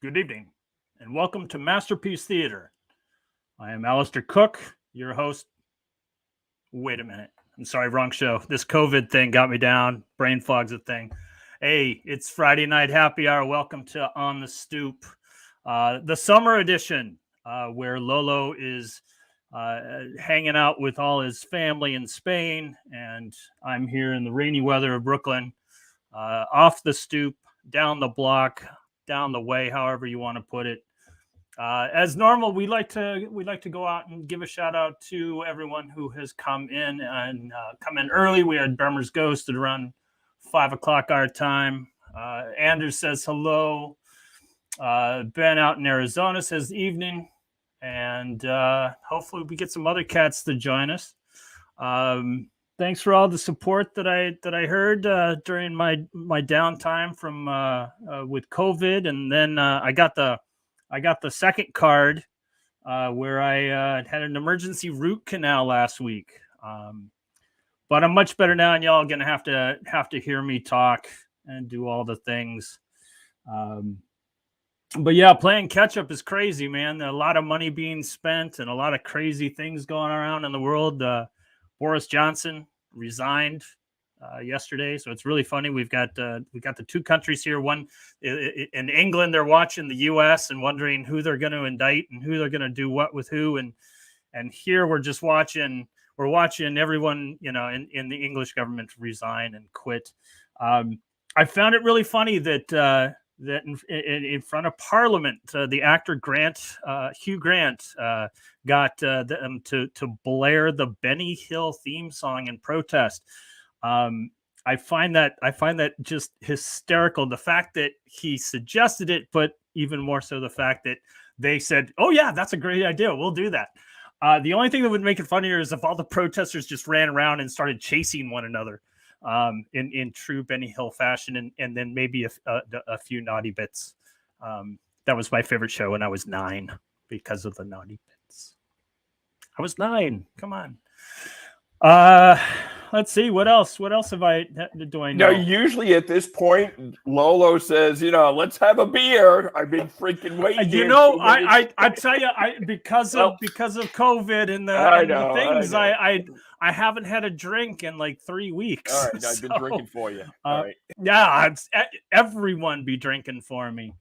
Good evening, and welcome to Masterpiece Theater. I am Alistair Cook, your host. Wait a minute. I'm sorry, wrong show. This COVID thing got me down. Brain fog's a thing. Hey, it's Friday night happy hour. Welcome to On the Stoop, the summer edition, where Lolo is hanging out with all his family in Spain, and I'm here in the rainy weather of Brooklyn, off the stoop, down the block, down the way, however you want to put it. As normal, we like to go out and give a shout out to everyone who has come in and come in early. We had Burmer's Ghost at around 5 o'clock our time. Anders says hello. Ben out in Arizona says evening, and hopefully we get some other cats to join us. Thanks for all the support that I heard during my downtime from with COVID, and then I got the second card where I had an emergency root canal last week, but I'm much better now, and y'all are gonna have to hear me talk and do all the things. But yeah, playing catch up is crazy, man. A lot of money being spent and a lot of crazy things going around in the world. Boris Johnson resigned yesterday, so it's really funny. We got the two countries here. One in England, they're watching the U.S. and wondering who they're going to indict and who they're going to do what with who, and here we're just watching. We're watching everyone, in the English government resign and quit. I found it really funny that in front of Parliament, the actor Hugh Grant, got them to blare the Benny Hill theme song in protest. I find that just hysterical. The fact that he suggested it, but even more so the fact that they said, "Oh yeah, that's a great idea. We'll do that." The only thing that would make it funnier is if all the protesters just ran around and started chasing one another. In true Benny Hill fashion, and then maybe a few naughty bits. That was my favorite show when I was 9 because of the naughty bits. I was 9. Come on. Let's see what else. What else do I know? No, usually at this point, Lolo says, let's have a beer. I've been freaking waiting. I tell you, because of COVID and the things, I haven't had a drink in like 3 weeks. All right, I've been drinking for you. All right. Yeah, everyone be drinking for me.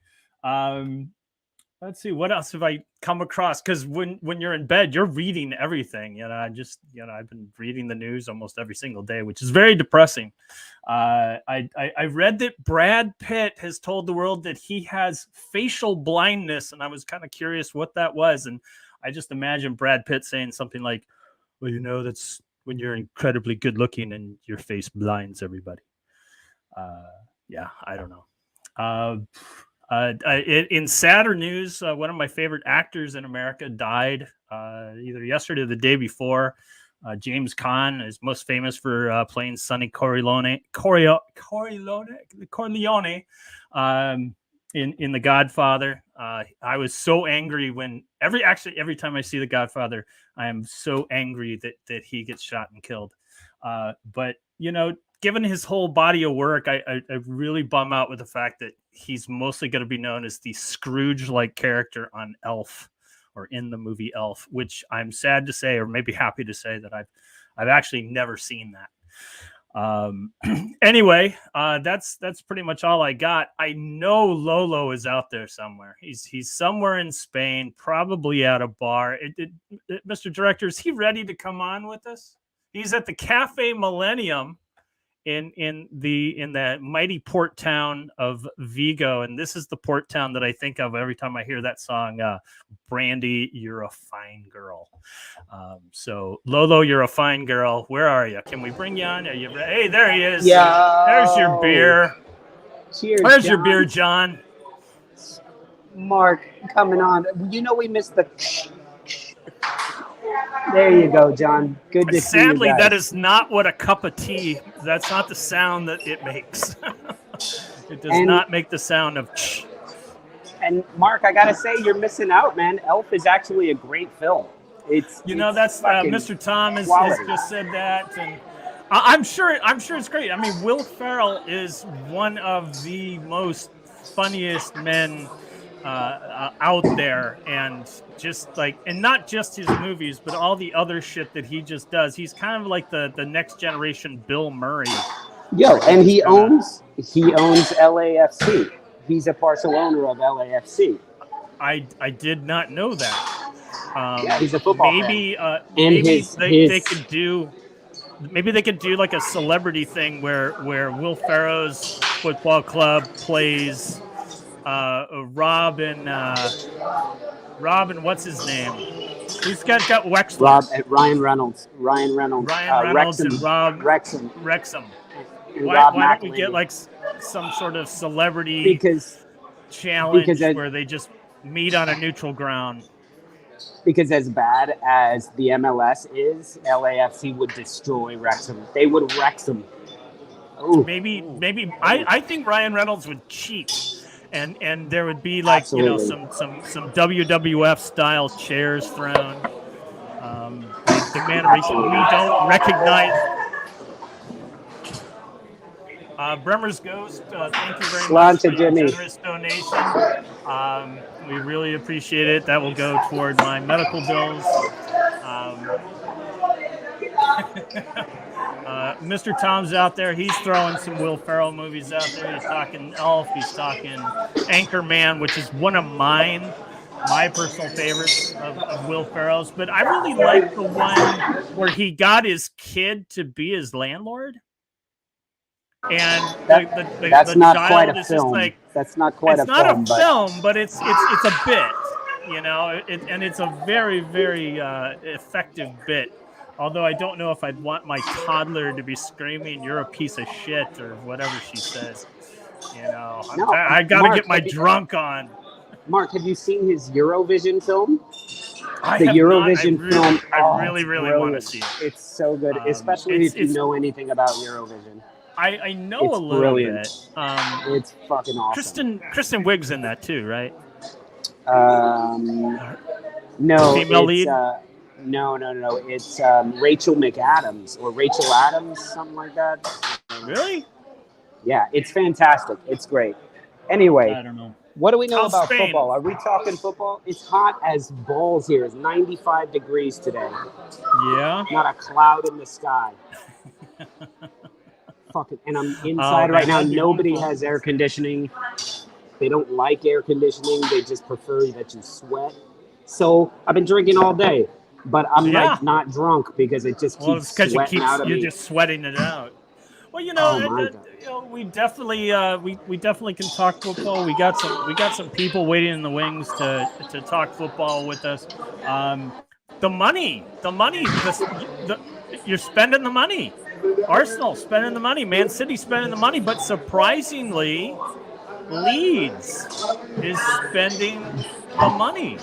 Let's see, what else have I come across? Because when you're in bed, you're reading everything. I've been reading the news almost every single day, which is very depressing. I read that Brad Pitt has told the world that he has facial blindness, and I was kind of curious what that was. And I just imagine Brad Pitt saying something like, "Well, that's when you're incredibly good looking and your face blinds everybody." Yeah, I don't know. In sadder news, one of my favorite actors in America died either yesterday or the day before. James Caan is most famous for playing Sonny Corleone in The Godfather. I was so angry when every time I see The Godfather, I am so angry that he gets shot and killed. But given his whole body of work, I really bum out with the fact that he's mostly going to be known as the Scrooge-like character on Elf, or in the movie Elf, which I'm sad to say, or maybe happy to say, that I've actually never seen that. Anyway, that's pretty much all I got. I know Lolo is out there somewhere. He's somewhere in Spain, probably at a bar. Mr. Director, is he ready to come on with us? He's at the Cafe Millennium in the mighty port town of Vigo, and this is the port town that I think of every time I hear that song, Brandy, You're a Fine Girl. So Lolo, you're a fine girl. Where are you? Can we bring you on? Are you ready? Hey, there he is. Yeah. There's your beer. Cheers. Where's John. your beer, John? Mark coming on. We missed the. There you go, John. Good to see you. Sadly, guys. that is not what a cup of tea. That's not the sound that it makes. It does not make the sound of. And Mark, I gotta say, you're missing out, man. Elf is actually a great film. It's that's Mr. Tom has just said that, and I'm sure it's great. I mean, Will Ferrell is one of the most funniest men out there, and just like, and not just his movies, but all the other shit that he just does. He's kind of like the next generation Bill Murray. Yo, and he owns LAFC. He's a partial owner of LAFC. I did not know that. Yeah, he's a football maybe fan. Maybe they could do. Maybe they could do like a celebrity thing where Will Ferrell's football club plays Rob and what's his name? Who's got Wexler? Ryan Reynolds. Wrexham. And Rob Wrexham. And why don't we get like some sort of celebrity challenge where they just meet on a neutral ground? Because as bad as the MLS is, LAFC would destroy Wrexham. They would Wrexham. Ooh. Maybe I think Ryan Reynolds would cheat. And there would be like Absolutely. some WWF style chairs thrown. The man we don't recognize. Bremer's Ghost, thank you very much for your generous donation. We really appreciate it. That will go toward my medical bills. Mr. Tom's out there. He's throwing some Will Ferrell movies out there. He's talking Elf. He's talking Anchorman, which is one of my personal favorites of Will Ferrell's. But I really like the one where he got his kid to be his landlord. And that's not quite a film. That's not quite a film. It's not a film, but it's a bit, you know, and it's a very, very effective bit. Although I don't know if I'd want my toddler to be screaming, "You're a piece of shit," or whatever she says. You know, I got to get my drunk on. Mark, have you seen his Eurovision film? I the have Eurovision not. film. I really want to see it. It's so good, especially if you know anything about Eurovision. I know a little bit. It's fucking awesome. Kristen Wiig's in that too, right? No. Female lead? No. It's Rachel McAdams or Rachel Adams, something like that. Really? Yeah, it's fantastic. It's great. Anyway, I don't know. What do we know about Spain? football? Are we talking football? It's hot as balls here. It's 95 degrees today. Yeah. Not a cloud in the sky. Fucking, and I'm inside right now. Nobody has air conditioning. They don't like air conditioning. They just prefer that you sweat. So I've been drinking all day, but I'm like not drunk because it just keeps sweating out of me. You're just sweating it out. Well, you know, we definitely can talk football. We got some people waiting in the wings to talk football with us. The money, you're spending the money. Arsenal spending the money. Man City spending the money. But surprisingly, Leeds is spending the money.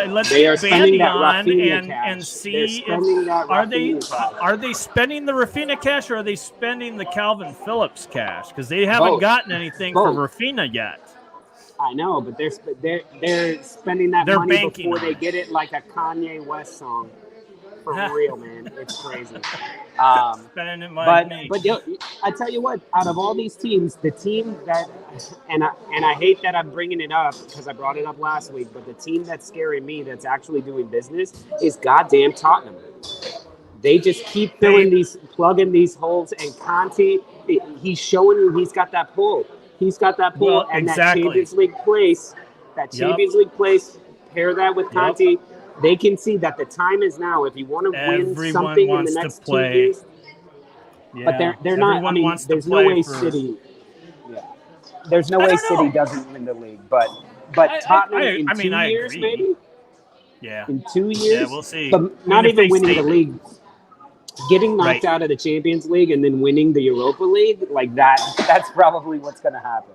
Let's get Bandy on and see are they spending the Rafinha cash or are they spending the Calvin Phillips cash? Because they haven't gotten anything for Rafinha yet. I know, but they're spending that money before they get it, like a Kanye West song. For real, man, it's crazy. But yo, I tell you what, out of all these teams, the team that, and I hate that I'm bringing it up because I brought it up last week, but the team that's scaring me, that's actually doing business, is goddamn Tottenham. They just keep plugging these holes, and Conte, he's showing you he's got that pull. He's got that pull, and that Champions League place, pair that with Conte. They can see that the time is now. If you want to win something in the next 2 years, but they're not. I mean, there's no way City. Yeah, there's no way City doesn't win the league. But Tottenham in 2 years, maybe. Yeah. In 2 years, yeah, we'll see. But not even winning the league, getting knocked out of the Champions League and then winning the Europa League, like that. That's probably what's going to happen.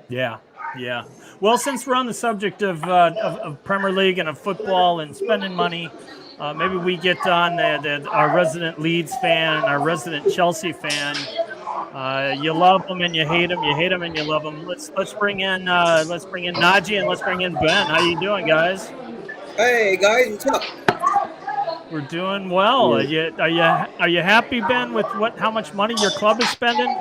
Yeah. Yeah. Well, since we're on the subject of Premier League and of football and spending money, maybe we get on our resident Leeds fan, our resident Chelsea fan. You love them and you hate them. You hate them and you love them. Let's bring in Najee and let's bring in Ben. How you doing, guys? Hey guys, what's up? We're doing well. Are you happy, Ben, with how much money your club is spending?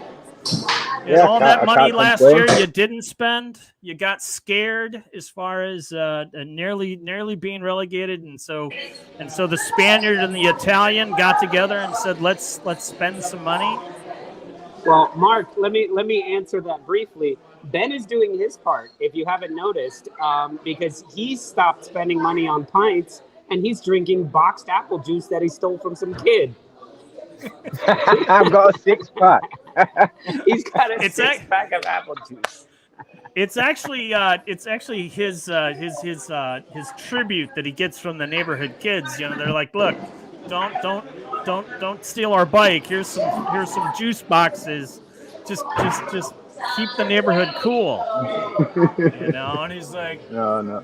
And all that money last year complain. you didn't spend. You got scared as far as nearly being relegated, and so the Spaniard and the Italian got together and said, let's spend some money. Well, Mark, let me answer that briefly. Ben is doing his part, if you haven't noticed, because he stopped spending money on pints and he's drinking boxed apple juice that he stole from some kid. I've got a 6-pack. He's got a 6-pack of apple juice. It's actually his tribute that he gets from the neighborhood kids. You know, they're like, look, don't steal our bike. Here's some juice boxes. Just keep the neighborhood cool. You know, and he's like, No.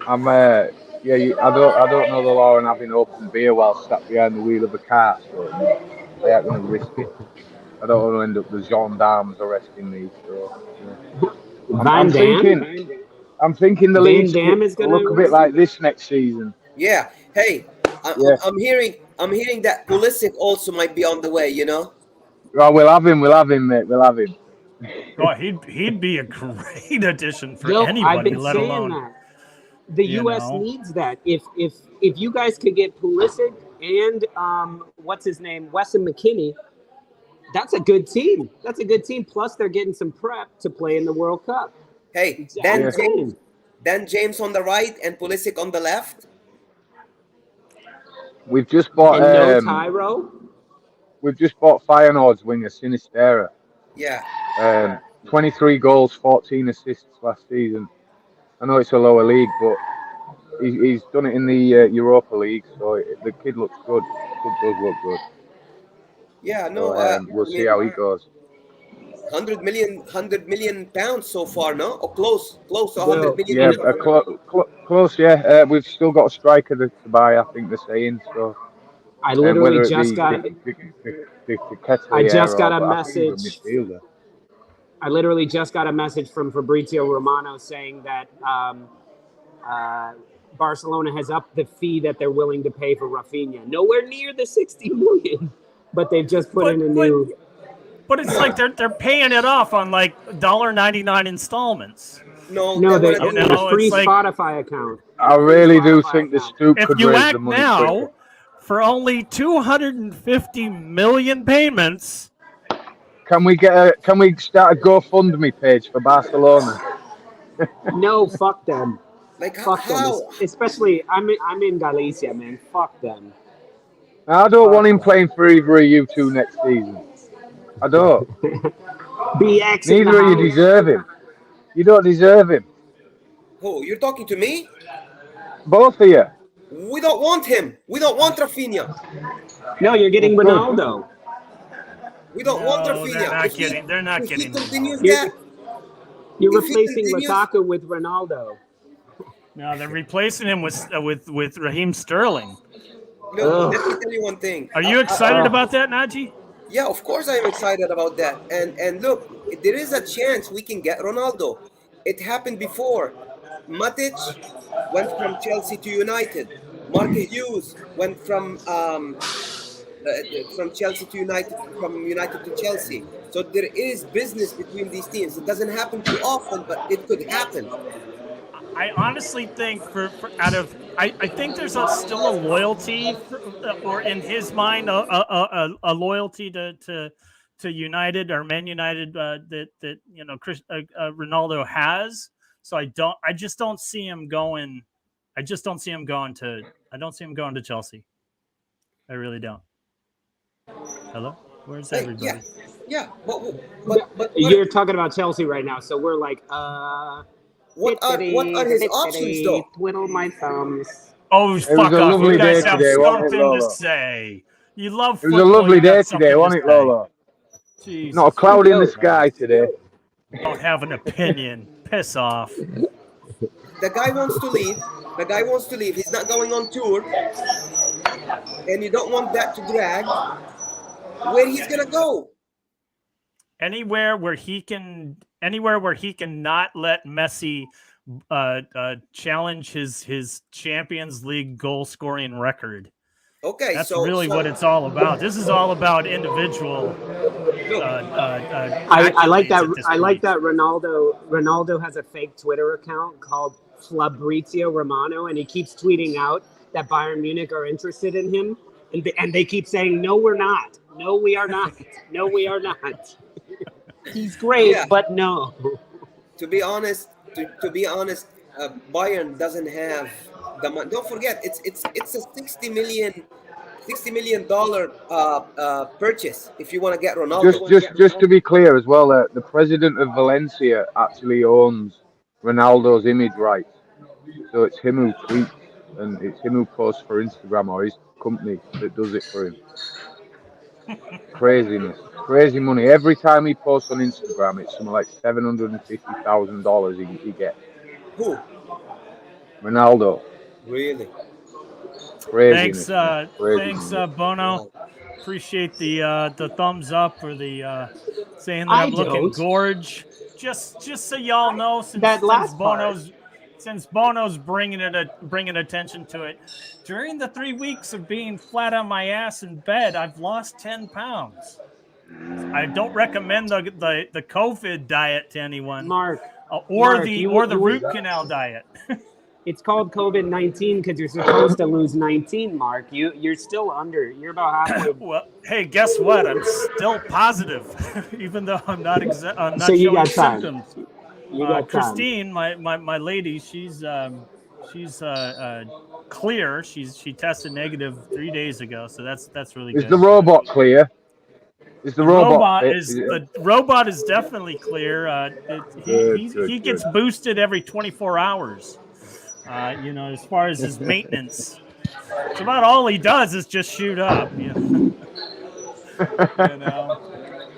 I'm I don't know the law on having open beer while sat behind the wheel of a car, so I ain't gonna risk it. I don't want to end up the gendarmes arresting me. So I'm thinking the Leeds will look a bit like this next season. Yeah. Hey, I'm hearing that Pulisic also might be on the way. You know. Well, we'll have him, mate. We'll have him. Oh, he'd be a great addition for anybody, I've been let saying alone that. The U.S. needs that. If you guys could get Pulisic and what's his name, Weston McKennie, that's a good team. That's a good team. Plus, they're getting some prep to play in the World Cup. Hey, Dan James on the right and Pulisic on the left. We've just bought Tyro. We've just bought Feyenoord's winger Sinistera. Yeah. 23 goals, 14 assists last season. I know it's a lower league, but he's done it in the Europa League, so the kid looks good. The kid does look good. Yeah, no. So, we'll see how he goes. 100 million pounds so far, no? Or close to 100 million. Yeah, close. Yeah, we've still got a striker to buy. I think they're saying so. I literally just got. I just got a message. I literally just got a message from Fabrizio Romano saying that Barcelona has upped the fee that they're willing to pay for Rafinha. Nowhere near the 60 million, but they've just put in a new. But it's like they're paying it off on like $1.99 installments. No, they a free Spotify account. I really do think the Stoop could raise the money now quicker. For only 250 million payments. Can we start a GoFundMe page for Barcelona? No, fuck them. Fuck them. Especially, I'm in Galicia, man. Fuck them. I don't want him playing for either of you two next season. I don't. BX. Neither of you deserve him. You don't deserve him. Who? You're talking to me? Both of you. We don't want him. We don't want Rafinha. No, you're getting Ronaldo. We don't want Rafinha. They're not getting him. You're replacing Lukaku with Ronaldo. No, they're replacing him with Raheem Sterling. Look, let me tell you one thing. Are you excited about that, Najee? Yeah, of course I am excited about that. And look, there is a chance we can get Ronaldo. It happened before. Matic went from Chelsea to United. Mark Hughes went from Chelsea to United, from United to Chelsea. So there is business between these teams. It doesn't happen too often, but it could happen. I honestly think I think there's still a loyalty, or in his mind, a loyalty to United or Man United that Ronaldo has. So I just don't see him going. I don't see him going to Chelsea. I really don't. Hello, where's everybody? Yeah. But you're talking about Chelsea right now, so we're like, What are his options, though? Twiddle my thumbs. Oh, fuck off! You guys have something to say. You love football. It was a lovely day today, wasn't it, Lolo? Jesus. Not a cloud in the sky today. Don't have an opinion. Piss off. The guy wants to leave. He's not going on tour. And you don't want that to drag. Where he's going to go? Anywhere where he can not let Messi challenge his Champions League goal scoring record. Okay, that's really what it's all about. This is all about individual I like that. I like that Ronaldo has a fake Twitter account called Fabrizio Romano, and he keeps tweeting out that Bayern Munich are interested in him, and they keep saying, "No, we're not. No, we are not. No, we are not." He's great, Yeah. but no. To be honest, Bayern doesn't have the money. Don't forget, it's a $60 million purchase if you want to get Ronaldo. Just to be clear as well, the president of Valencia actually owns Ronaldo's image rights, so it's him who tweets and it's him who posts for Instagram, or his company that does it for him. Craziness, crazy money. Every time he posts on Instagram, it's something like $750,000 he gets. Who? Ronaldo. Really? Craziness. Thanks, Bono. Wow. Appreciate the thumbs up or the saying that I'm looking gorge. Just so y'all know, since Bono's bringing attention to it, during the 3 weeks of being flat on my ass in bed, I've lost 10 pounds. I don't recommend the COVID diet to anyone, Mark, or the root canal diet. It's called COVID-19 because you're supposed to lose 19, Mark. You're still under. You're about halfway. Well, hey, guess what? I'm still positive, even though I'm not So showing you got time. symptoms. You got time. Christine, my lady, she's clear. She tested negative 3 days ago, so that's really good. Is the robot clear? Is the robot the robot is definitely clear. He gets boosted every 24 hours. As far as his maintenance, it's about all he does is just shoot up.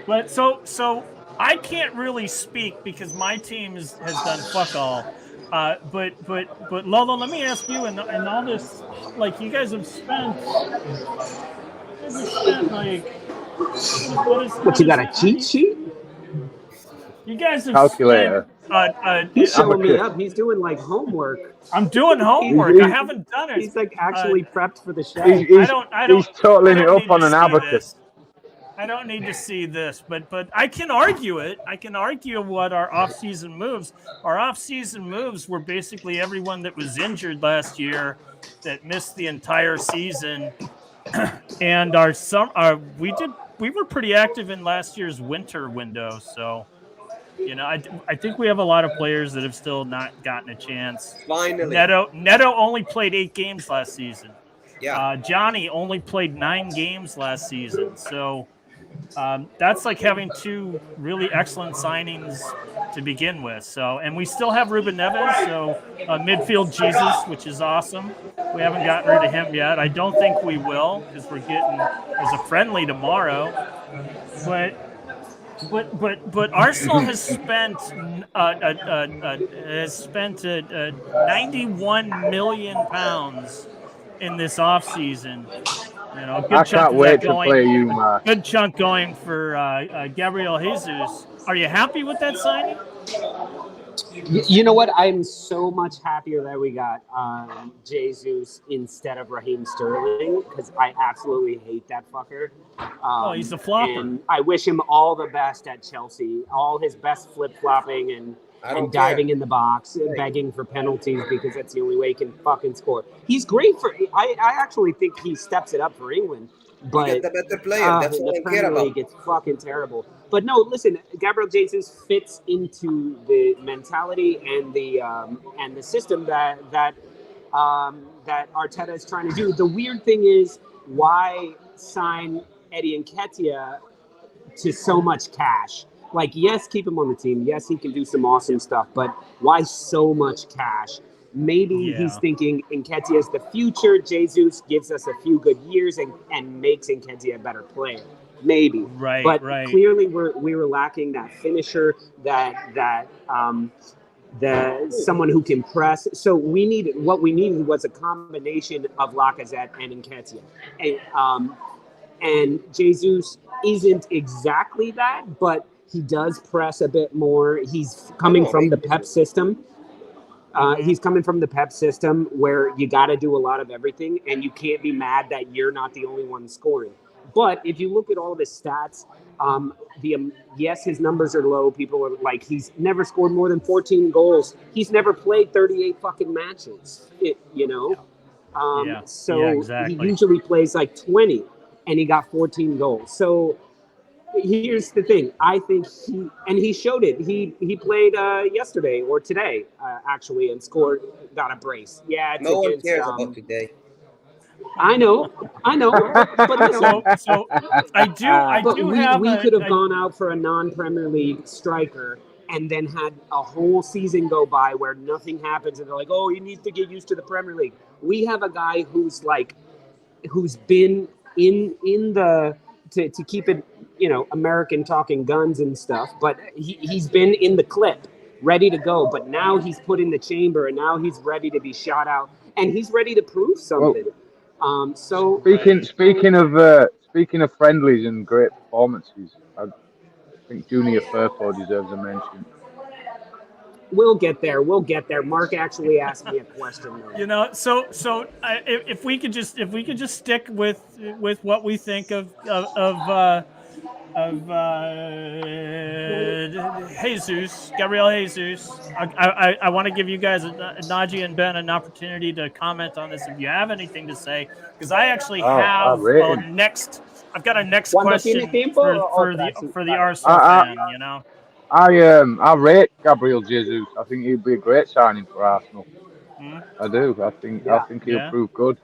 But so I can't really speak because my team has done fuck all. But Lolo, let me ask you, and all this, like, you guys have spent like What you got, a cheat sheet? You guys have calculator. He's showing me up. He's doing like homework. I'm doing homework. I haven't done it. He's like actually prepped for the show. He's totaling it up on an abacus. I don't need to see this, but I can argue it. I can argue what our off-season moves. Our off-season moves were basically everyone that was injured last year that missed the entire season, and we were pretty active in last year's winter window. So, I think we have a lot of players that have still not gotten a chance. Finally, Neto only played 8 games last season. Yeah. Johnny only played 9 games last season. So that's like having 2 really excellent signings to begin with. So, and we still have Ruben Neves, so midfield Jesus, which is awesome. We haven't gotten rid of him yet. I don't think we will because we're getting as a friendly tomorrow. But Arsenal has spent 91 million pounds in this offseason. A good I chunk can't of wait that to going, play you, Mark. Good chunk going for Gabriel Jesus. Are you happy with that signing? You know what? I'm so much happier that we got Jesus instead of Raheem Sterling because I absolutely hate that fucker. He's a flopper. And I wish him all the best at Chelsea. All his best flip-flopping and diving in the box, begging for penalties because that's the only way he can fucking score. He's great for. I actually think he steps it up for England. But you get the better player. That's what I care Premier about. League, it's fucking terrible. But no, listen, Gabriel Jesus fits into the mentality and the system that Arteta is trying to do. The weird thing is, why sign Eddie Nketiah to so much cash? Like, yes, keep him on the team. Yes, he can do some awesome stuff. But why so much cash? Maybe he's thinking Nketiah is the future. Jesus gives us a few good years and makes Nketiah a better player. Maybe. Right. But clearly we were lacking that finisher, that someone who can press. So what we needed was a combination of Lacazette and Nketiah. And Jesus isn't exactly that, but he does press a bit more. He's coming from the Pep system. He's coming from the Pep system where you got to do a lot of everything, and you can't be mad that you're not the only one scoring. But if you look at all of his stats, yes, his numbers are low. People are like, he's never scored more than 14 goals. He's never played 38 fucking matches. So exactly. he usually plays like 20, and he got 14 goals. So here's the thing. I think he showed it. He played yesterday or today, actually, and got a brace. Yeah, it's No one against, cares about today. I know, but listen, So I do have. We could have gone out for a non-Premier League striker and then had a whole season go by where nothing happens, and they're like, "Oh, you need to get used to the Premier League." We have a guy who's been in the to keep it, American talking guns and stuff, but he's been in the clip, ready to go. But now he's put in the chamber, and now he's ready to be shot out, and he's ready to prove something. Speaking of friendlies and great performances, I think Junior Firpo deserves a mention. We'll get there. Mark actually asked me a question. If we could just stick with what we think of Jesus, Gabriel Jesus. I want to give you guys, Najee and Ben, an opportunity to comment on this if you have anything to say, because I actually have I've got a next question for the Arsenal fan. I rate Gabriel Jesus. I think he'd be a great signing for Arsenal. I do. I think he'll prove good.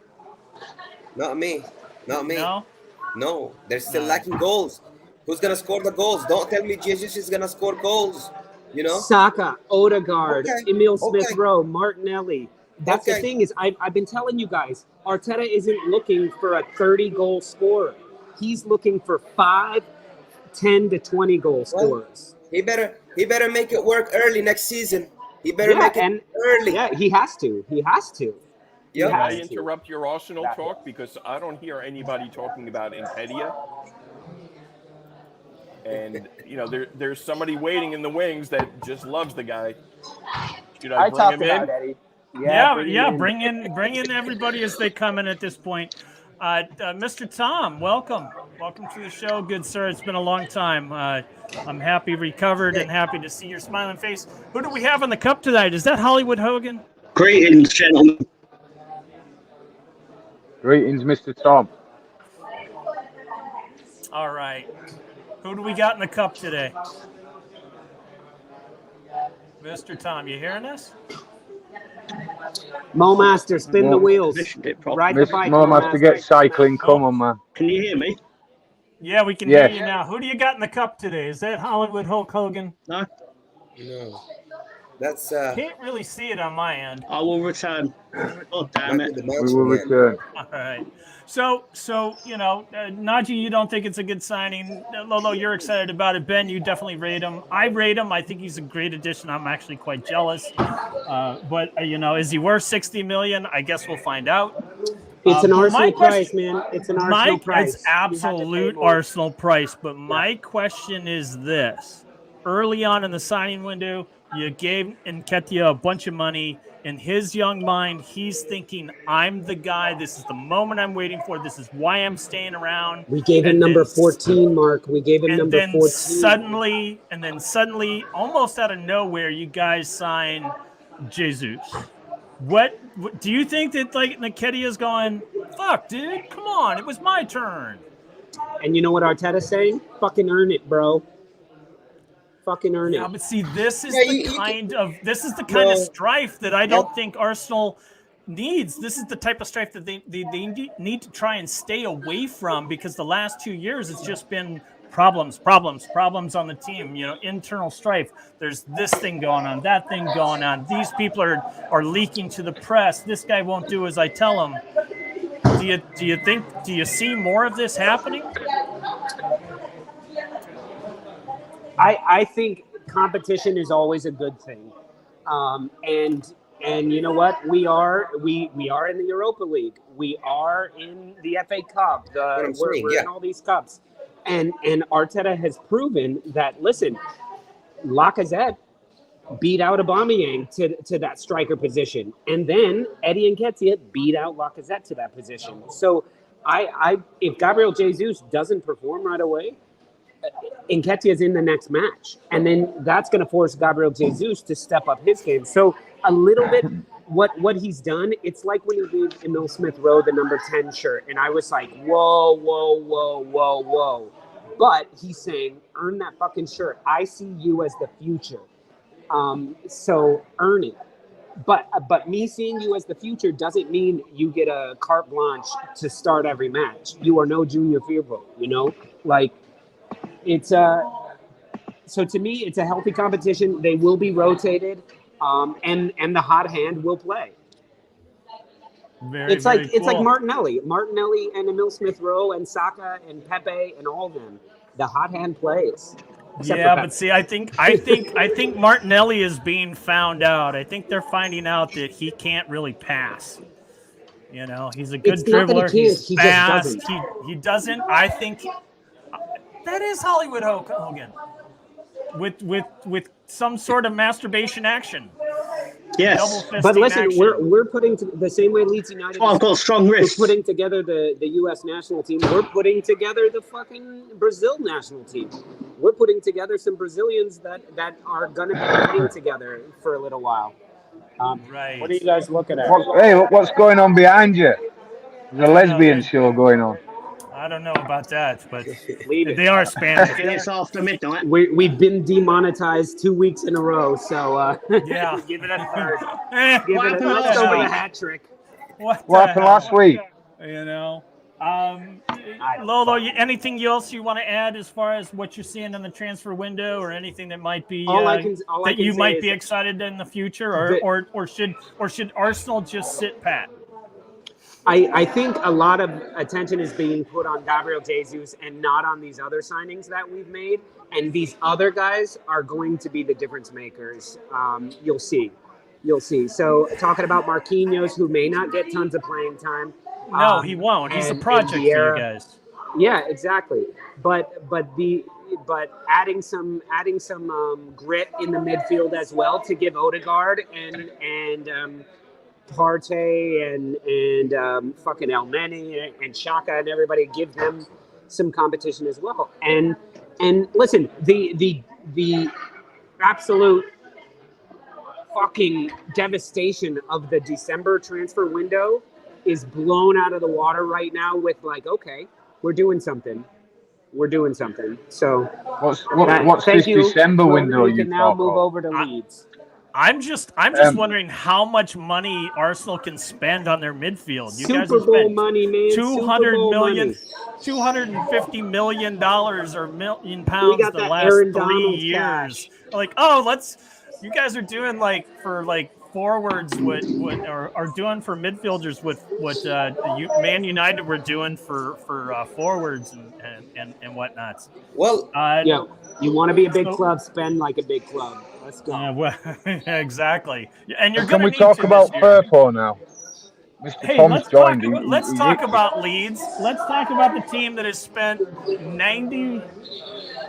Not me. No, they're still No. lacking goals. Who's gonna score the goals? Don't tell me Jesus is gonna score goals. Saka, Odegaard, Emil Okay. Smith-Rowe, Martinelli. That's the thing is, I've been telling you guys, Arteta isn't looking for a 30-goal scorer. He's looking for 5, 10 to 20 goal scorers. He better make it work early next season. He better make it early. Yeah, he has to. Can I interrupt your Arsenal talk, because I don't hear anybody talking about Nketiah? And there's somebody waiting in the wings that just loves the guy. Should I bring him in? Eddie. Bring in everybody as they come in at this point. Mr. Tom, welcome to the show, good sir. It's been a long time. I'm happy recovered and happy to see your smiling face. Who do we have on the cup tonight? Is that Hollywood Hogan? Greetings, gentlemen. Greetings, Mr. Tom. All right. Who do we got in the cup today? Mr. Tom, you hearing us? Mo Master, spin the wheels. Ride the bike. Mo Master, get cycling. Come on, man. Can you hear me? Yeah, we can hear you now. Who do you got in the cup today? Is that Hollywood Hulk Hogan? No. That's can't really see it on my end. I will return. Oh, damn it. We will return. All right. So Najee, you don't think it's a good signing. Lolo, you're excited about it. Ben, you definitely rate him. I rate him. I think he's a great addition. I'm actually quite jealous. But is he worth $60 million? I guess we'll find out. It's an Arsenal price, man. It's an Arsenal price. It's absolute Arsenal price. But my question is this. Early on in the signing window, you gave Nketiah a bunch of money. In his young mind, he's thinking, I'm the guy. This is the moment I'm waiting for. This is why I'm staying around. We gave him number 14, Mark. We gave him number 14. Suddenly, almost out of nowhere, you guys sign Jesus. What do you think that Nketiah's going, fuck, dude, come on, it was my turn. And you know what Arteta's saying? Fucking earn it, bro. Fucking earn it. Yeah, but see, this is the kind of strife that I don't think Arsenal needs. This is the type of strife that they need to try and stay away from, because the last 2 years it's just been problems on the team, internal strife. There's this thing going on, that thing going on. These people are leaking to the press. This guy won't do as I tell him. Do you see more of this happening? I think competition is always a good thing, and you know what? We are in the Europa League. We are in the FA Cup. We're in all these cups, and Arteta has proven that. Listen, Lacazette beat out Aubameyang to that striker position, and then Eddie Nketiah beat out Lacazette to that position. So if Gabriel Jesus doesn't perform right away, Nketiah's in the next match, and then that's going to force Gabriel Jesus to step up his game. So a little bit, what he's done, it's like when he gave Emil Smith Rowe the number 10 shirt, and I was like, whoa, whoa, whoa, whoa, whoa. But he's saying, earn that fucking shirt. I see you as the future, so earn it. But me seeing you as the future doesn't mean you get a carte blanche to start every match. You are no Junior Firpo, like. It's so to me, it's a healthy competition. They will be rotated, and the hot hand will play. It's like Martinelli and Emil Smith Rowe and Saka and Pepe and all of them. The hot hand plays. Yeah, but see, I think Martinelli is being found out. I think they're finding out that he can't really pass. He's a good dribbler. He's fast. He doesn't. I think. That is Hollywood Hogan with some sort of masturbation action. Yes, but listen, action. we're putting the same way Leeds United. I've got strong wrists. We're putting together the U.S. national team. We're putting together the fucking Brazil national team. We're putting together some Brazilians that are going to be playing together for a little while. Right. What are you guys looking at? What's going on behind you? There's a lesbian show going on. I don't know about that, but they are Spanish. It's after midnight. We've been demonetized 2 weeks in a row, so yeah, give it a third. Let's go with a hat trick. What happened last week? Lolo, anything else you want to add as far as what you're seeing in the transfer window, or anything that might be that you might be excited in the future, or should Arsenal just sit pat? I think a lot of attention is being put on Gabriel Jesus and not on these other signings that we've made. And these other guys are going to be the difference makers. You'll see. So talking about Marquinhos, who may not get tons of playing time. No, he won't. He's a project for you guys. Yeah, exactly. But adding some grit in the midfield as well to give Odegaard and Partey and fucking Elneny and Xhaka and everybody, give them some competition as well. And listen, the absolute fucking devastation of the December transfer window is blown out of the water right now with okay, we're doing something. So what's this December window you can now move over to Leeds. I'm just wondering how much money Arsenal can spend on their midfield. You Super guys have Bowl spent money, man. $250 million or £1 million the last 3 years. Cash. You guys are doing for forwards what are doing for midfielders what Man United were doing for forwards and whatnot. Well, you want to be a big club, spend like a big club. Let's go. Exactly. And you're Can we talk about Firpo now? Mr. Tom's joined. Let's talk about Leeds. Let's talk about the team that has spent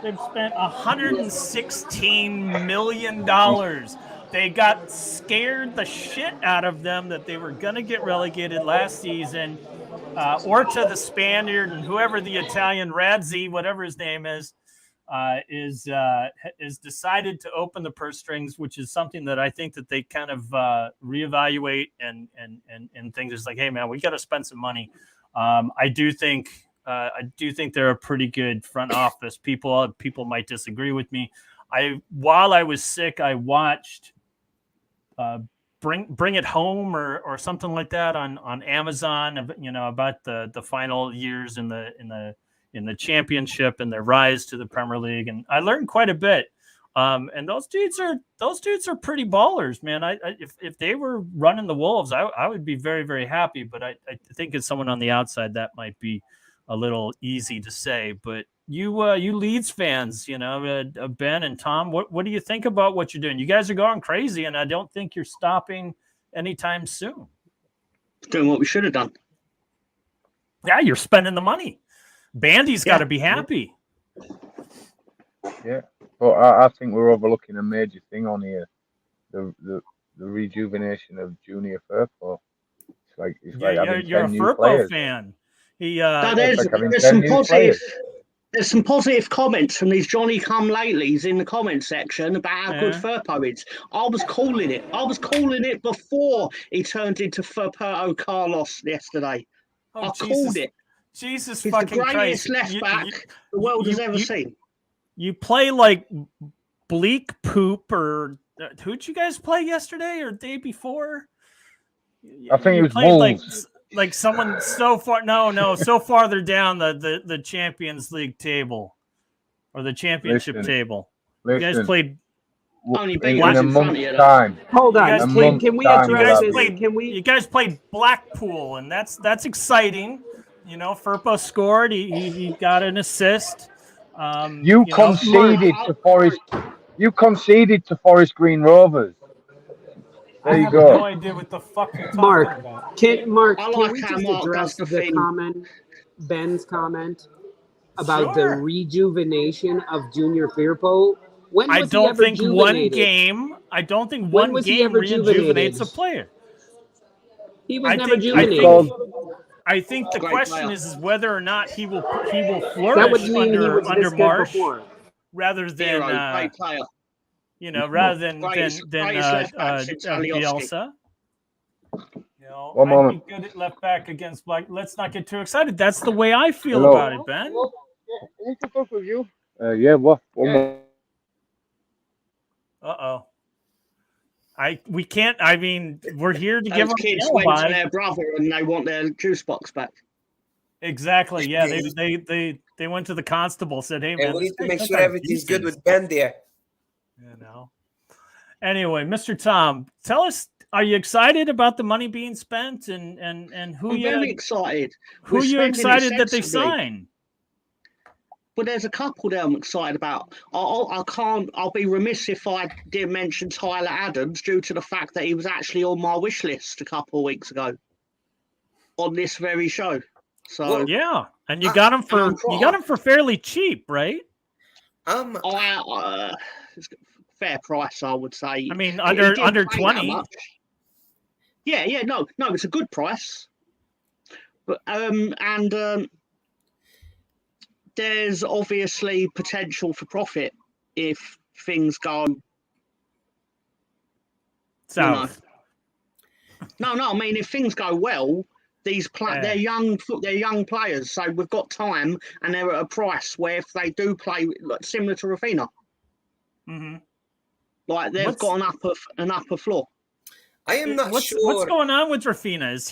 They've spent $116 million. They got scared the shit out of them that they were going to get relegated last season. Orta, the Spaniard, and whoever the Italian Radzi, whatever his name is decided to open the purse strings, which is something that I think that they kind of reevaluate and things. It's hey man, we got to spend some money. I do think they're a pretty good front office. People might disagree with me. While I was sick, I watched Bring It Home or something like that on Amazon. About the final years in the championship and their rise to the Premier League, and I learned quite a bit. And those dudes are pretty ballers, man. If they were running the Wolves, I would be very, very happy. But I think as someone on the outside, that might be a little easy to say. But you Leeds fans, Ben and Tom, what do you think about what you're doing? You guys are going crazy, and I don't think you're stopping anytime soon. Doing what we should have done. Yeah, you're spending the money. Bandy's got to be happy. Yeah, but I think we're overlooking a major thing on here: the rejuvenation of Junior Firpo. It's like you're a Firpo fan. He No, there's like having some 10 new positive. players. There's some positive comments from these Johnny Come Latelys in the comment section about how good Yeah. Firpo is. I was calling it. I was calling it before he turned into Firpo Carlos yesterday. Oh, I Jesus. called it. Jesus He's the fucking greatest Christ. left back the world has ever seen. You play like bleak poop, or who'd you guys play yesterday or the day before? I think it was played Wolves. like someone so far. No, so farther down the Champions League table or the championship table. You guys played. Only in beat a us in front of month's you, though. time. Hold You on. guys Can we time address we'll this? have Can we? You guys played Blackpool, and that's exciting. You know, Firpo scored. He got an assist. You conceded to Forest. You conceded to Forest Green Rovers. There you have go. no idea what the fuck you're talking Mark, about. can like we how just Mark address does the thing. comment, Ben's comment about the Sure. rejuvenation of Junior Firpo? When was I don't he ever think one rejuvenated? game. I don't think When one was he game ever rejuvenates rejuvenated? a player. He was I never think rejuvenated. I think the Great question player. is whether or not he will That flourish would mean he was under this good Marsh before. rather than Hero, great player. rather than Greatest left back since Alioski. Bielsa. One I'd moment. be good at left back against Black. Let's not get too excited. That's the way I feel Hello. about it, Ben. I need to talk with you. Yeah, what? One more. Uh-oh. We can't. I mean, we're here to give Those them kids an went to alibi. their brother and they want their juice box back. Exactly. Yeah. They went to the constable. Said, "Hey, man, And we need to make check sure our everything's good juices." with Ben there. You know. Anyway, Mr. Tom, tell us: are you excited about the money being spent, and who I'm very excited. who We're you spending it excited that they sensibly. sign? But there's a couple there I'm excited about. I'll be remiss if I didn't mention Tyler Adams due to the fact that he was actually on my wish list a couple of weeks ago on this very show. So Well, Yeah, and you got him for fairly cheap, right? Fair price, I would say. I mean, He didn't under pay that 20. much. Yeah, no, it's a good price. But there's obviously potential for profit if things go South. No, I mean if things go well, they're young players, so we've got time, and they're at a price where if they do play similar to Rafinha, like they've got an upper floor. I am not What's sure. going on with Rafinha? Is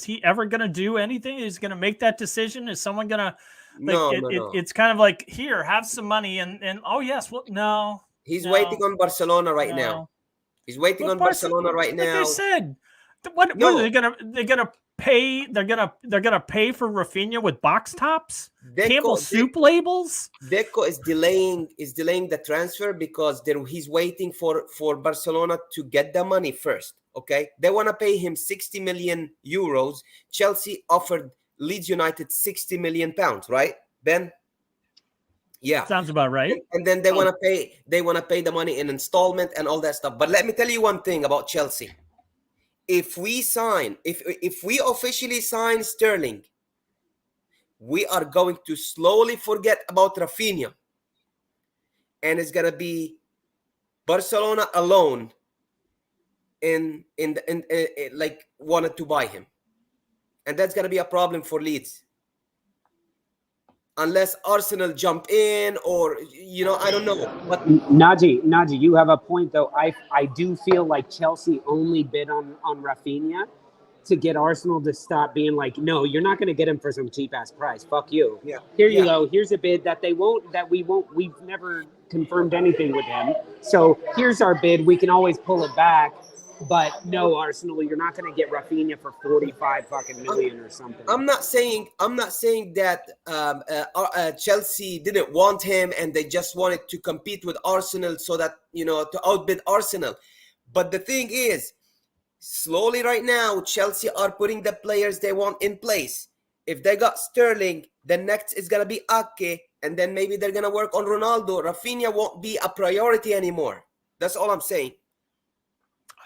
he ever going to do anything? Is he going to make that decision? Is someone going to No. It's kind of like, here, have some money, and oh yes, well, no. He's waiting on Barcelona right now. He's waiting on Barcelona right now. Like I said, what are they gonna pay? They're gonna pay for Rafinha with box tops, Campbell soup labels. Deco is delaying the transfer because he's waiting for Barcelona to get the money first. Okay, they want to pay him 60 million euros. Chelsea offered Leeds United 60 million pounds, right, Ben? Yeah, sounds about right. And then they want to pay the money in installment and all that stuff. But let me tell you one thing about Chelsea. If we officially sign Sterling, we are going to slowly forget about Rafinha, and it's gonna be Barcelona alone in like wanted to buy him, and that's gonna be a problem for Leeds. Unless Arsenal jump in, or I don't know. But Naji, you have a point though. I do feel like Chelsea only bid on Rafinha to get Arsenal to stop being like, no, you're not going to get him for some cheap ass price. Fuck you. Yeah. Here you go. Here's a bid that we won't. We've never confirmed anything with him. So here's our bid. We can always pull it back. But no, Arsenal, you're not going to get Rafinha for 45 fucking million or something. I'm not saying that Chelsea didn't want him and they just wanted to compete with Arsenal so that to outbid Arsenal. But the thing is, slowly right now, Chelsea are putting the players they want in place. If they got Sterling, then next is gonna be Ake, and then maybe they're gonna work on Ronaldo. Rafinha won't be a priority anymore. That's all I'm saying.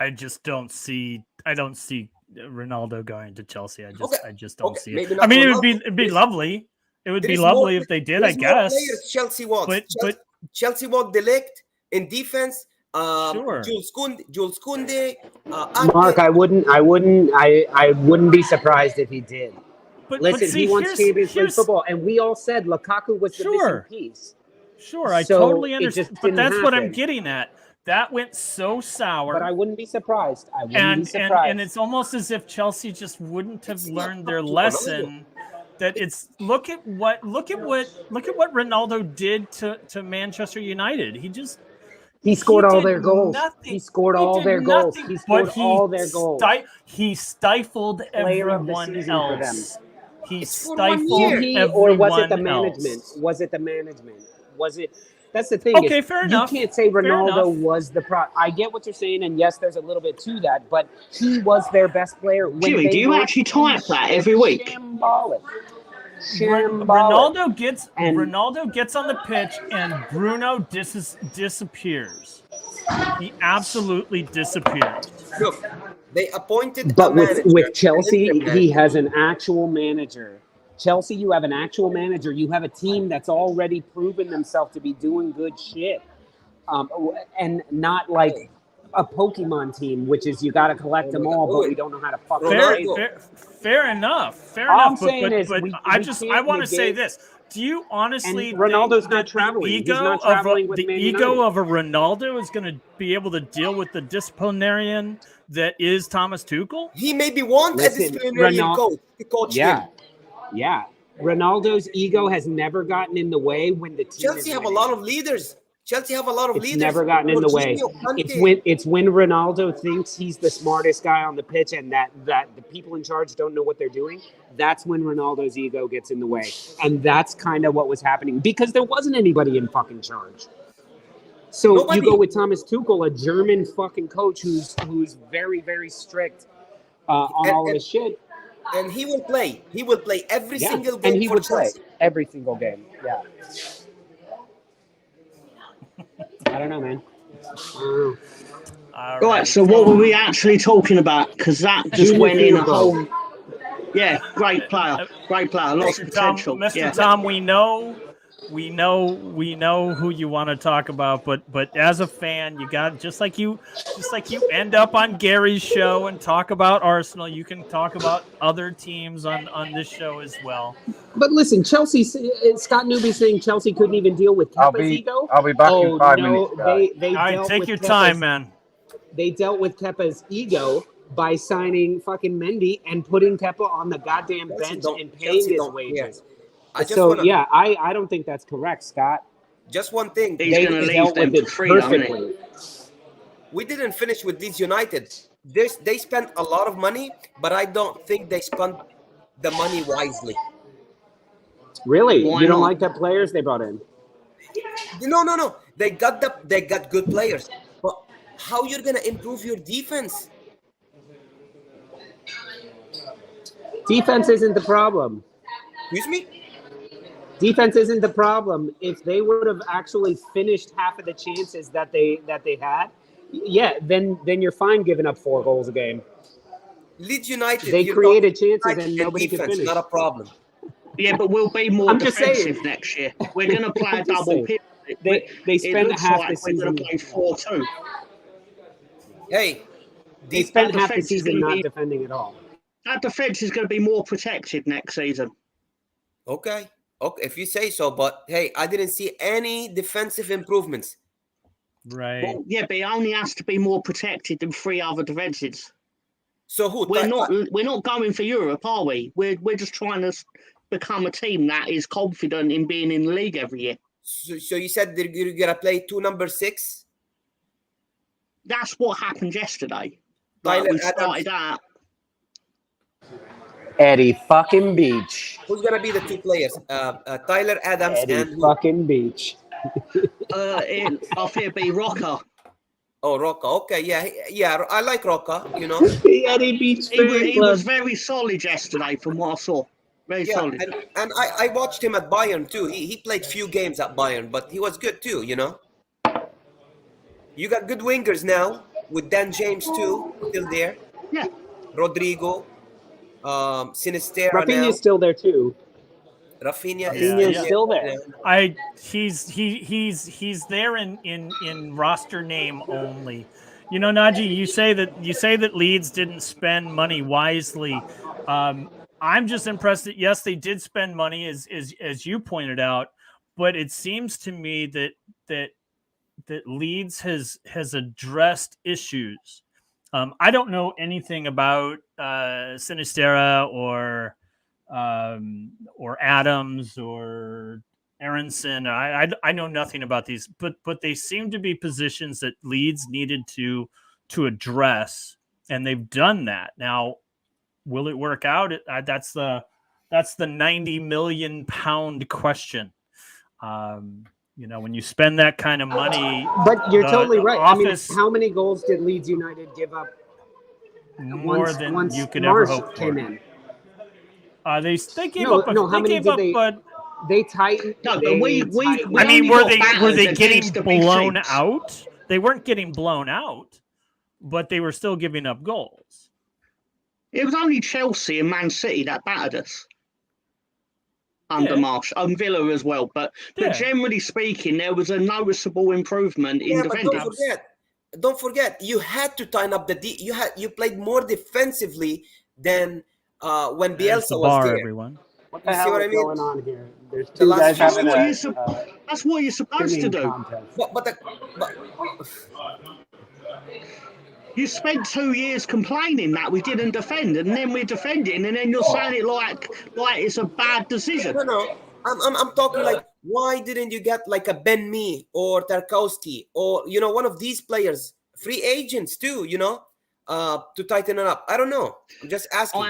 I just don't see Ronaldo going to Chelsea. I just don't Okay, see maybe it. not I mean, Ronaldo. it'd be lovely. It would There be is lovely more- if they did, there I is more guess. players Chelsea wants. But Chelsea want Delict in defense. Sure. Jules Koundé. Mark, I wouldn't be surprised if he did. But Listen, see, he wants Champions League here's football, and we all said Lukaku was the Sure. missing piece. Sure, I So totally it understand. just But didn't that's what I'm happen. getting at. That went so sour. But I wouldn't be surprised. and it's almost as if Chelsea just wouldn't have learned their lesson. That it's look at what Ronaldo did to Manchester United. He scored all did their goals. nothing. He scored He all did their goals. nothing, He scored but all their goals. He stifled Player of the everyone season for them. else. He It's for 1 stifled year. He, everyone or was it the management? else. Was it the management? Was it? That's the thing. Okay, is, fair enough. You can't say Fair Ronaldo enough. was the pro. I get what you're saying, and yes, there's a little bit to that, but he was their best player. When Jimmy, they do you were actually type that every week? Shambolic. Ronaldo gets on the pitch and Bruno disappears. He absolutely disappears. Look, they appointed But a manager. with Chelsea, an interim he manager. has an actual manager. Chelsea, you have an actual manager. You have a team that's already proven themselves to be doing good shit, and not like a Pokemon team, which is you got to collect them all, but we don't know how to fuck Fair enough. Fair All enough. I'm saying is but we I can't want to say negate- this. Do you honestly And think Ronaldo's that not traveling. the He's ego not traveling with the Man ego United. of a Ronaldo is going to be able to deal with the disciplinarian that is Thomas Tuchel? He maybe want a Listen, disciplinarian coach to coach him. Yeah. Ronaldo's ego has never gotten in the way when the team Chelsea is have a winning. lot of leaders. Chelsea have a lot of It's leaders. never gotten in the way. Jorginho, It's when Ronaldo thinks he's the smartest guy on the pitch and that the people in charge don't know what they're doing. That's when Ronaldo's ego gets in the way. And that's kind of what was happening because there wasn't anybody in fucking charge. So Nobody. you go with Thomas Tuchel, a German fucking coach who's very, very strict on all of his shit. and he will play. He will play every single game and he for would play Chelsea. every single game. Yeah. I don't know, man. Right, so what were we actually talking about? Because that just went in a whole... Yeah, great player. Lots of potential. Mr. Tom, we know who you want to talk about, but as a fan, you got just like you end up on Gary's show and talk about Arsenal, you can talk about other teams on this show as well. But listen, Chelsea. Scott Newby saying Chelsea couldn't even deal with Kepa's ego. I'll be back in 5 minutes. Guys. They All right, dealt take with your Kepa's- time, man. They dealt with Kepa's ego by signing fucking Mendy and putting Kepa on the goddamn bench and paying his wages. I don't think that's correct, Scott. Just one thing. He's going to leave them for free, isn't he? We didn't finish with Leeds United. They spent a lot of money, but I don't think they spent the money wisely. Really? Why You don't not? like the players they brought in? No. They got good players. But how you're gonna improve your defense? Defense isn't the problem. Excuse me? Defense isn't the problem. If they would have actually finished half of the chances that they had, then you're fine giving up 4 goals a game. Leeds United. They you created know, chances and nobody could defense, finish. not a problem. Yeah, but we'll be more I'm just defensive saying. next year. We're going to play a I'm just double saying. pivot. They It spent looks half like the we're season. going to play 4-2. Hey, They spent half the defense is season gonna not be- defending at all. Our defence is going to be more protected next season. okay, if you say so. But hey, I didn't see any defensive improvements. Right. Well, yeah, but it only has to be more protected than 3 other defences. So who? We're not going for Europe, are we? We're just trying to become a team that is confident in being in the league every year. So you said that you're gonna play 2 number 6? That's what happened yesterday. Tyler We Adams. started out. Eddie fucking Beach. Who's gonna be the 2 players? Tyler Adams Eddie and who? fucking Beach. I think it'd be Rocker. Oh, Rocca. Okay, yeah. I like Rocca. You know. The Eddie Beach He was very solid yesterday, from what I saw. Very Yeah, solid. and I watched him at Bayern too. He played few games at Bayern, but he was good too. You know. You got good wingers now with Dan James too, still there. Yeah. Rodrigo, Sinisterra now. Rafinha's still there too. Rafinha Rafinha's is still there. He's there in roster name only. You know, Najee, you say that Leeds didn't spend money wisely. I'm just impressed that yes, they did spend money as you pointed out, but it seems to me that Leeds has addressed issues. I don't know anything about Sinisterra or Adams or Aronson. I know nothing about these, but they seem to be positions that Leeds needed to address, and they've done that. Now, will it work out? That's the 90 million pound question. You know, when you spend that kind of money, but you're totally right. Office, I mean, how many goals did Leeds United give up? More than once you could Marsh ever hope came for. in. They gave up. How many did they? But they tightened. No, but we I mean, were they getting the blown out? They weren't getting blown out, but they were still giving up goals. It was only Chelsea and Man City that battered us under Marsh, and Villa as well. But generally speaking, there was a noticeable improvement in defending. But don't forget, you had to tighten up you played more defensively than when Bielsa was there. Everyone. What the hell is going on here? There's The two last- guys having That's what you're supposed to do. But You spent 2 years complaining that we didn't defend, and then we're defending, and then you're saying it like it's a bad decision. No. I'm talking like, why didn't you get like a Ben Mee or Tarkowski or one of these players, free agents too, to tighten it up? I don't know. I'm just asking.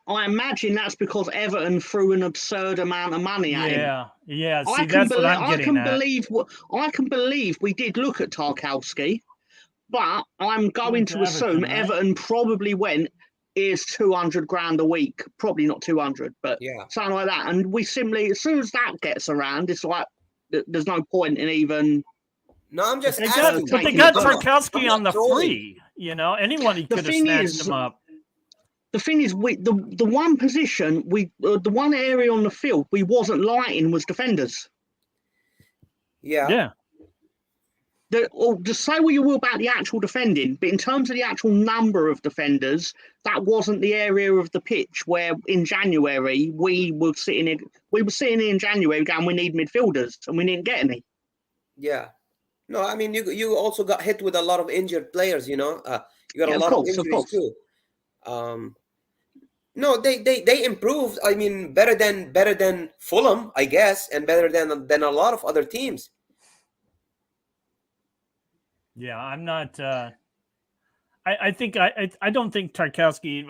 I imagine that's because Everton threw an absurd amount of money at him. Yeah. See, that's what I'm getting at. I can believe we did look at Tarkowski, but I'm going to assume Everton probably went, is 200 grand a week, probably not 200, but something like that. And we simply, as soon as that gets around, it's like there's no point in even. No, I'm just asking. But they got Tarkowski on the free. Anyone could have snatched him up. The thing is, the one position the one area on the field we wasn't lighting was defenders. Yeah. Just say what you will about the actual defending, but in terms of the actual number of defenders, that wasn't the area of the pitch where in January we were sitting in January going, we need midfielders, and we didn't get any. Yeah. No, I mean you also got hit with a lot of injured players. You got a lot of injuries too. No, they improved. I mean, better than Fulham, I guess, and better than a lot of other teams. Yeah, I'm not. I don't think Tarkowski.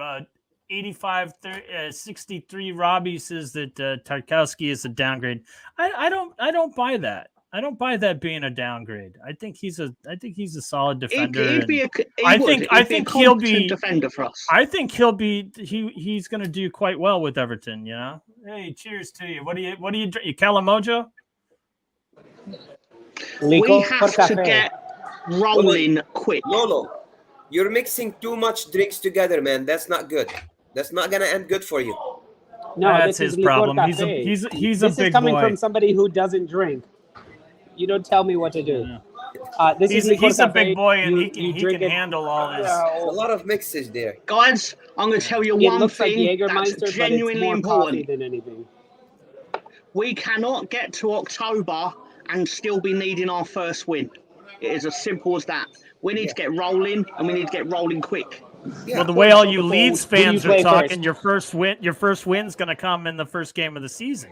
63 Robbie says that Tarkowski is a downgrade. I don't buy that. I don't buy that being a downgrade. I think he's a solid defender. I think he'll be defender for us. I think he's going to do quite well with Everton. Hey, cheers to you. What do you Calamojo? We have to get rolling quick. Lolo, you're mixing too much drinks together, man. That's not good. That's not gonna end good for you. No, that's his problem. He's a big boy. This is coming from somebody who doesn't drink. You don't tell me what to do. He's a big boy, and he can handle all this. A lot of mixes there, guys. I'm going to tell you one thing that's genuinely important. Than anything. We cannot get to October and still be needing our first win. It is as simple as that. We need to get rolling, and we need to get rolling quick. Yeah, well, the way all you Leeds fans are talking, your first win's going to come in the first game of the season.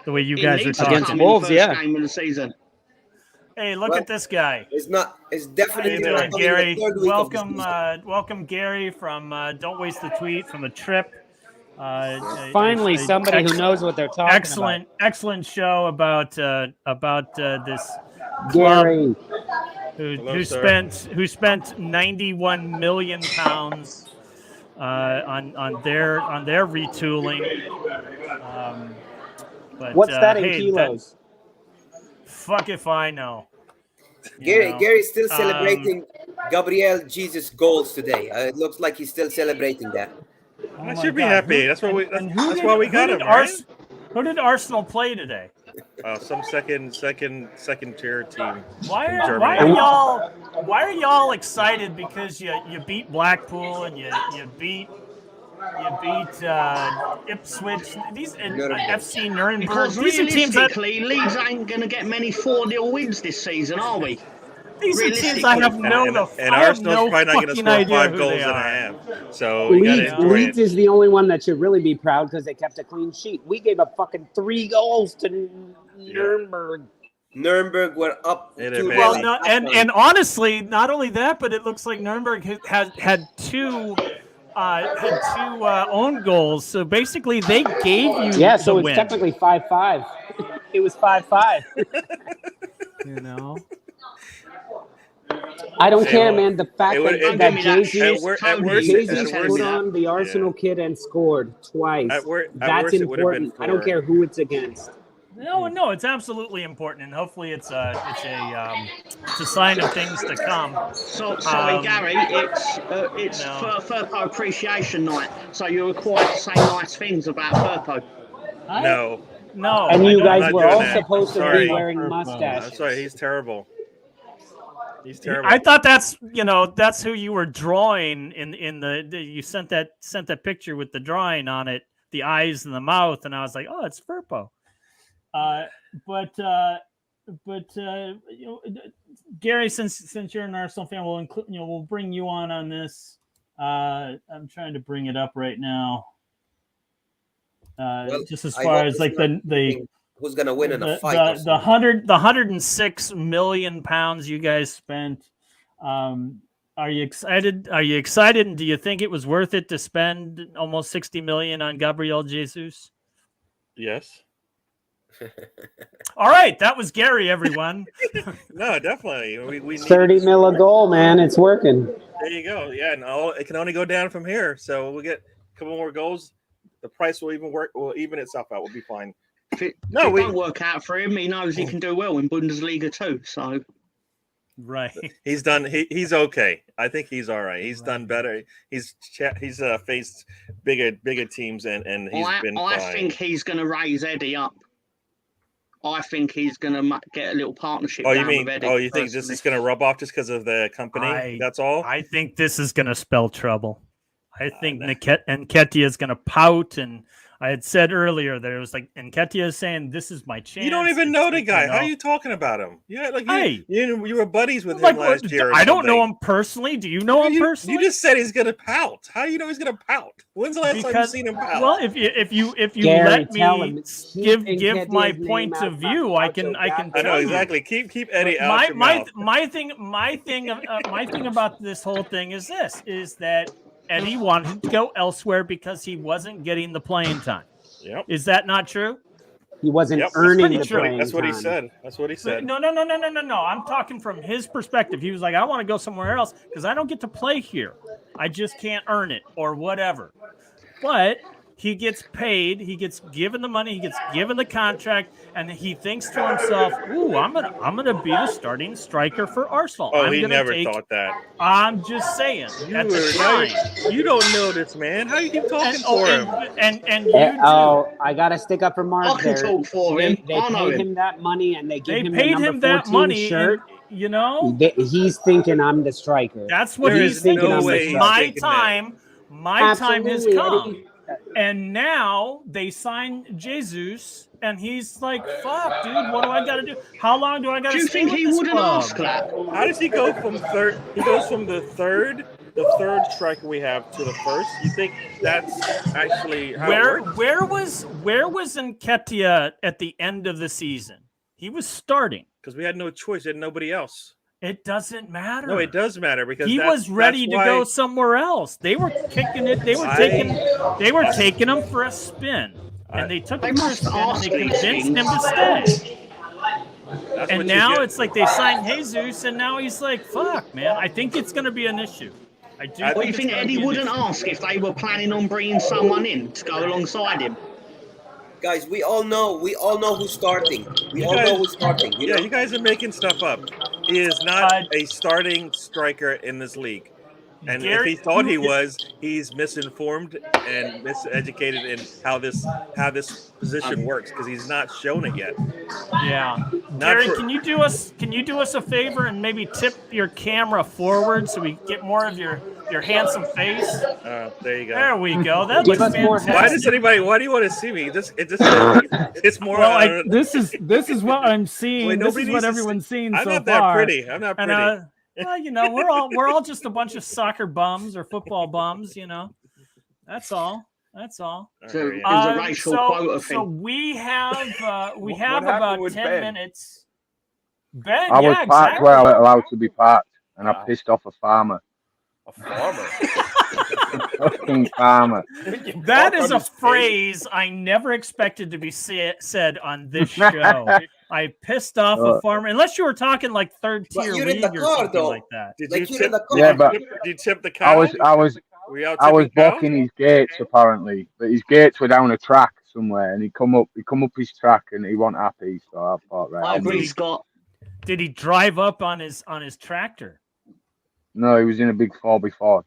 The way you guys are talking against Wolves, game of the season. Hey, look at this guy. It's definitely How you doing, Gary? Welcome, Gary from Don't Waste the Tweet from the trip. Finally, somebody who knows what they're talking about. Excellent show about this Gary. Who spent 91 million pounds on their retooling. But, what's that in kilos? Fuck if I know. Gary's still celebrating Gabriel Jesus goals today. It looks like he's still celebrating that. Oh I my should be God. happy. That's what we. That's why we got him, right? Who did Arsenal play today? Some second tier team. Why from are Germany. y'all excited because you beat Blackpool and you beat Ipswich, these and FC Nuremberg. Because These are teams that realistically, Leeds ain't going to get many 4-0 wins this season, are we? these are teams I have And I have Arsenal's no probably not going to fucking score idea 5 who goals they and a are. half. So we got to enjoy Leeds it. is the only one that should really be proud because they kept a clean sheet. We gave up fucking 3 goals to Nuremberg. Nuremberg were up. Well, no, and honestly, not only that, but it looks like Nuremberg had two own goals. So basically, they gave you so the it's win. technically 5-5. It was 5-5. You know. I don't care, man. The fact that Jesus put on the Arsenal kit and scored twice. That's important. I don't care who it's against. No, it's absolutely important, and hopefully it's a sign of things to come. Sorry, Gary, it's Firpo Appreciation Night, so you're required to say nice things about Firpo. No. And you guys were all that. supposed to be wearing mustaches. I'm sorry, he's terrible. He's terrible. I thought that's who you were drawing in the you sent that picture with the drawing on it, the eyes and the mouth, and I was like, oh, it's Firpo. But Gary, since you're an Arsenal fan, we'll bring you on this. I'm trying to bring it up right now. Just as far as like the who's gonna win in a fight? The 106 million pounds you guys spent. Are you excited? Are you excited? And do you think it was worth it to spend almost 60 million on Gabriel Jesus? Yes. All right, that was Gary, everyone. No, definitely. We 30 mil a goal, man. It's working. There you go. Yeah, and it can only go down from here. So we'll get a couple more goals. The price will even itself out. We'll be fine. If it won't work out for him, he knows he can do well in Bundesliga too. So, right, he's done. He's okay. I think he's all right. He's done better. He's faced bigger teams and he's been fine. I think he's going to raise Eddie up. I think he's going to get a little partnership. Oh, you mean? Oh, you think this is going to rub off just because of the company? That's all. I think this is going to spell trouble. I think Nketiah is going to pout, and I had said earlier that it was like Nketiah is saying, "This is my chance." You don't even know the guy. How are you talking about him? Yeah, like you were buddies with him last year. I don't know him personally. Do you know him personally? You just said he's going to pout. How do you know he's going to pout? When's the last time you've seen him pout? Well, if you Gary, let me give my point of view, I can. I know exactly. Keep Eddie out. My thing about this whole thing is that Eddie wanted to go elsewhere because he wasn't getting the playing time. Yep. Is that not true? He wasn't earning the true. playing That's what he time. said. That's what he said. No. I'm talking from his perspective. He was like, I want to go somewhere else because I don't get to play here. I just can't earn it or whatever. But he gets paid. He gets given the money. He gets given the contract, and he thinks to himself, "Ooh, I'm gonna be the starting striker for Arsenal." Oh, he never thought that. I'm just saying. At the time, you don't know this man. How you keep talking for him? And you too. I gotta stick up for Mark. I can talk for him. They paid him that money, and they gave him the paid number him that 14 money. shirt. And, you know, he's thinking I'm the striker. That's what he's thinking. My time has come. And now they sign Jesus, and he's like, "Fuck, dude, what do I got to do? How long do I got to?" Do you think he wouldn't ask that? How does he go from third? He goes from the third striker we have to the first. You think that's actually how it works? Where was Nketiah at the end of the season? He was starting because we had no choice. We had nobody else. It doesn't matter. No, it does matter because he was ready to go somewhere else. They were kicking it. They were taking him for a spin, and they took him for a spin. And they convinced him to stay. And now it's like they signed Jesus, and now he's like, "Fuck, man! I think it's going to be an issue." What do you think Eddie wouldn't ask if they were planning on bringing someone in to go alongside him? Guys, we all know who's starting. We all know who's starting. You guys are making stuff up. He is not a starting striker in this league. And if he thought he was, he's misinformed and miseducated in how this position works because he's not shown it yet. Yeah, Gary, can you do us a favor and maybe tip your camera forward so we get more of your handsome face? There you go. There we go. That looks fantastic. Why do you want to see me? It's more. Well, this is what I'm seeing. This is what everyone's seen so far. I'm not that pretty. I'm not pretty. And, well, you know, we're all just a bunch of soccer bums or football bums. You know, that's all. That's all. So it's a racial quota thing. So we have about 10 minutes. Ben, I was parked exactly. where I was allowed to be parked, and I pissed off a farmer. A farmer? Fucking farmer. That is a phrase I never expected to be said on this show. I pissed off a farmer. Unless you were talking like third tier league or something like that. Did you tip the cow? I was blocking his gates apparently, but his gates were down a track somewhere, and he come up his track, and he wasn't happy. So I thought, right. I agree, Scott. Did he drive up on his tractor? No, he was in a big 4x4.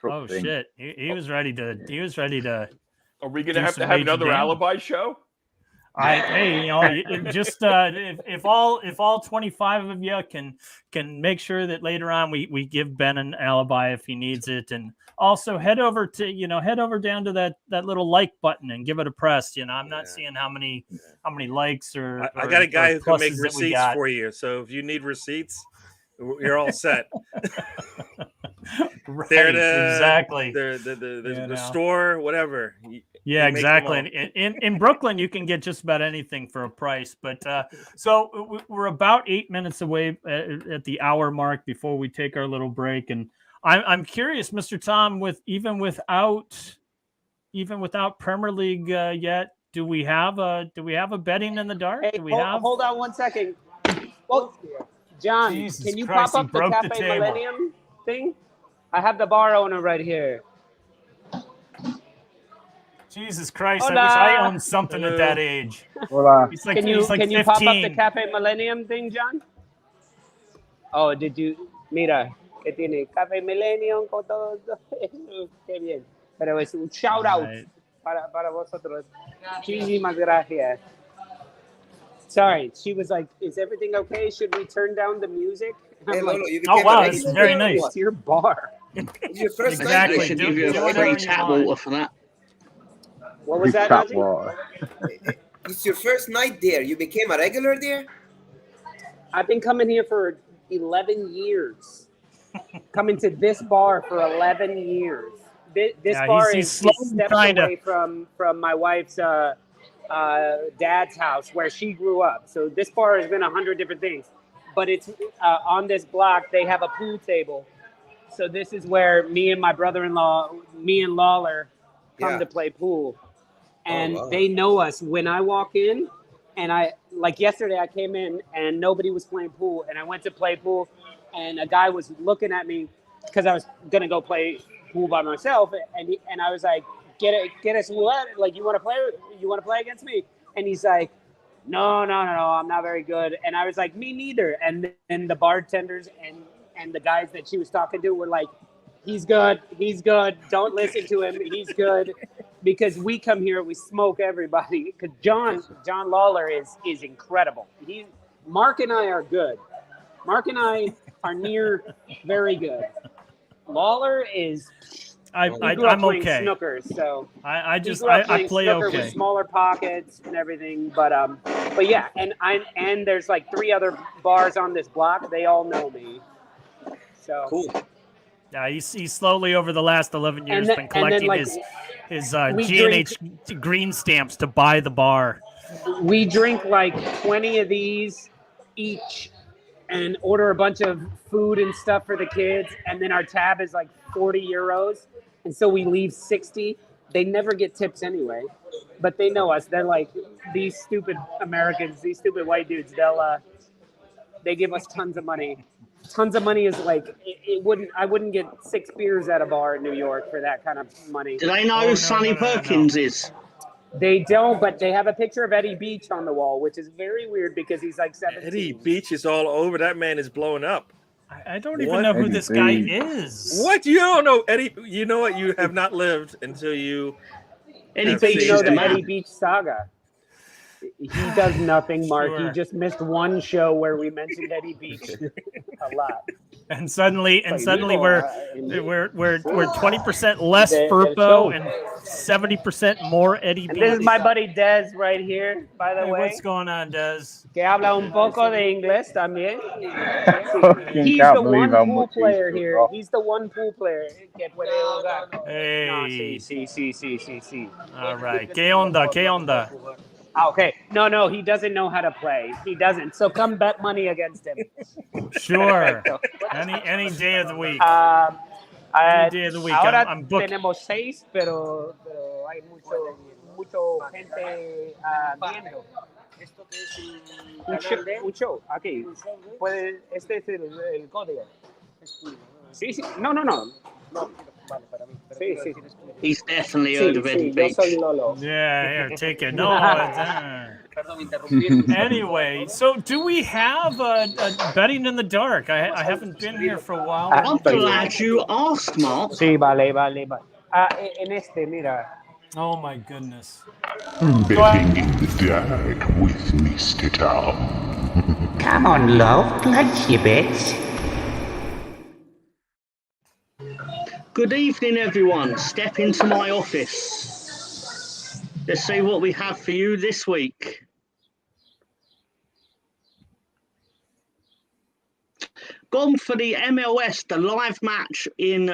Oh thing. shit! He was ready to. He was ready to. Are we going to have another alibi show? Hey, you know, just if all 25 of you can make sure that later on we give Ben an alibi if he needs it, and also head over down to that little like button and give it a press. You know, I'm not seeing how many likes or I got a guy who can make pluses receipts for you. So if you need receipts, you're all set. Right, exactly. The the store, whatever. Yeah, exactly. In Brooklyn, you can get just about anything for a price. But so we're about 8 minutes away at the hour mark before we take our little break. And I'm curious, Mr. Tom, without Premier League yet, do we have a betting in the dark? Hey, hold on 1 second. Well, John, Jesus can you Christ, pop up the Cafe Millennium thing? I have the bar owner right here. Jesus Christ, I wish I owned something at that age. Hola. Can you pop up the Cafe Millennium thing, John? Oh, did you? Mira, que tiene Cafe Millennium con todo eso. Qué bien. Pero es un shout out para vosotros. Muchísimas gracias. Sorry, she was like, "Is everything okay? Should we turn down the music?" Hey, Lolo, you oh wow, this is very nice. It's your bar. It's your first Exactly. They should give you a free tap water for that. What was that, Najee? It's your first night there. You became a regular there? I've been coming here for 11 years. Coming to this bar for 11 years. This bar is steps away from my wife's dad's house where she grew up. So this bar has been 100 different things. But it's on this block, they have a pool table. So this is where me and my brother-in-law, me and Lawler, come to play pool. And they know us. When I walk in, and like yesterday I came in and nobody was playing pool. And I went to play pool, and a guy was looking at me because I was going to go play pool by myself. And I was like, get us what? Like, you want to play against me? And he's like, no, I'm not very good. And I was like, me neither. And then the bartenders and the guys that she was talking to were like, he's good. Don't listen to him. He's good. Because we come here, we smoke everybody. Because John Lawler is incredible. Mark and I are good. Mark and I are near very good. Lawler is. I'm okay. Snooker, so I play okay. With smaller pockets and everything, but yeah, and there's like 3 other bars on this block. They all know me. So cool. Yeah, he's slowly over the last 11 years been collecting his G&H green stamps to buy the bar. We drink like 20 of these each and order a bunch of food and stuff for the kids, and then our tab is like 40 euros, and so we leave 60. They never get tips anyway, but they know us. They're like, these stupid Americans, these stupid white dudes, they give us tons of money. Tons of money is like, I wouldn't get 6 beers at a bar in New York for that kind of money. Do they know who Sonny Perkins is? They don't, but they have a picture of Eddie Beach on the wall, which is very weird because he's like 17. Eddie Beach is all over. That man is blowing up. I don't even know who Eddie this guy Beach. is. What? You don't know Eddie? You know what? You have not lived until you. Eddie have So Beach you seen know is the the him. man. Eddie Beach saga. He does nothing, Mark. Sure. He just missed one show where we mentioned Eddie Beach a lot. And suddenly we're 20% less Del Firpo show. and 70% more Eddie And Beach. this is my buddy Des right here, by the Hey, way, what's going on, Des? que habla un poco de inglés también. Fucking He's can't the believe one how pool much he's player took here. off. He's the one pool player que puede jugar. No, Hey. sí. All right. ¿Qué onda? ¿Qué onda? Okay. No, he doesn't know how to play. He doesn't. So come bet money against him. Sure. Any day of the week. Any day of the week. Ahora I'm booked. tenemos 6, pero hay mucho gente viendo. Un show. Aquí. Este es el código. Sí. No. Vale, para mí. Sí. He's definitely heard of Eddie Yo Beach. soy Lolo. Yeah, here, take it. No, anyway, so do we have a betting in the dark? I haven't been here for a while. I'm glad you asked, Mark. Sí, vale. En este, mira. Oh my goodness. Betting in the dark with Mr. Tom. Come on, love, place your bets. Good evening, everyone. Step into my office. Let's see what we have for you this week. Gone for the MLS, the live match in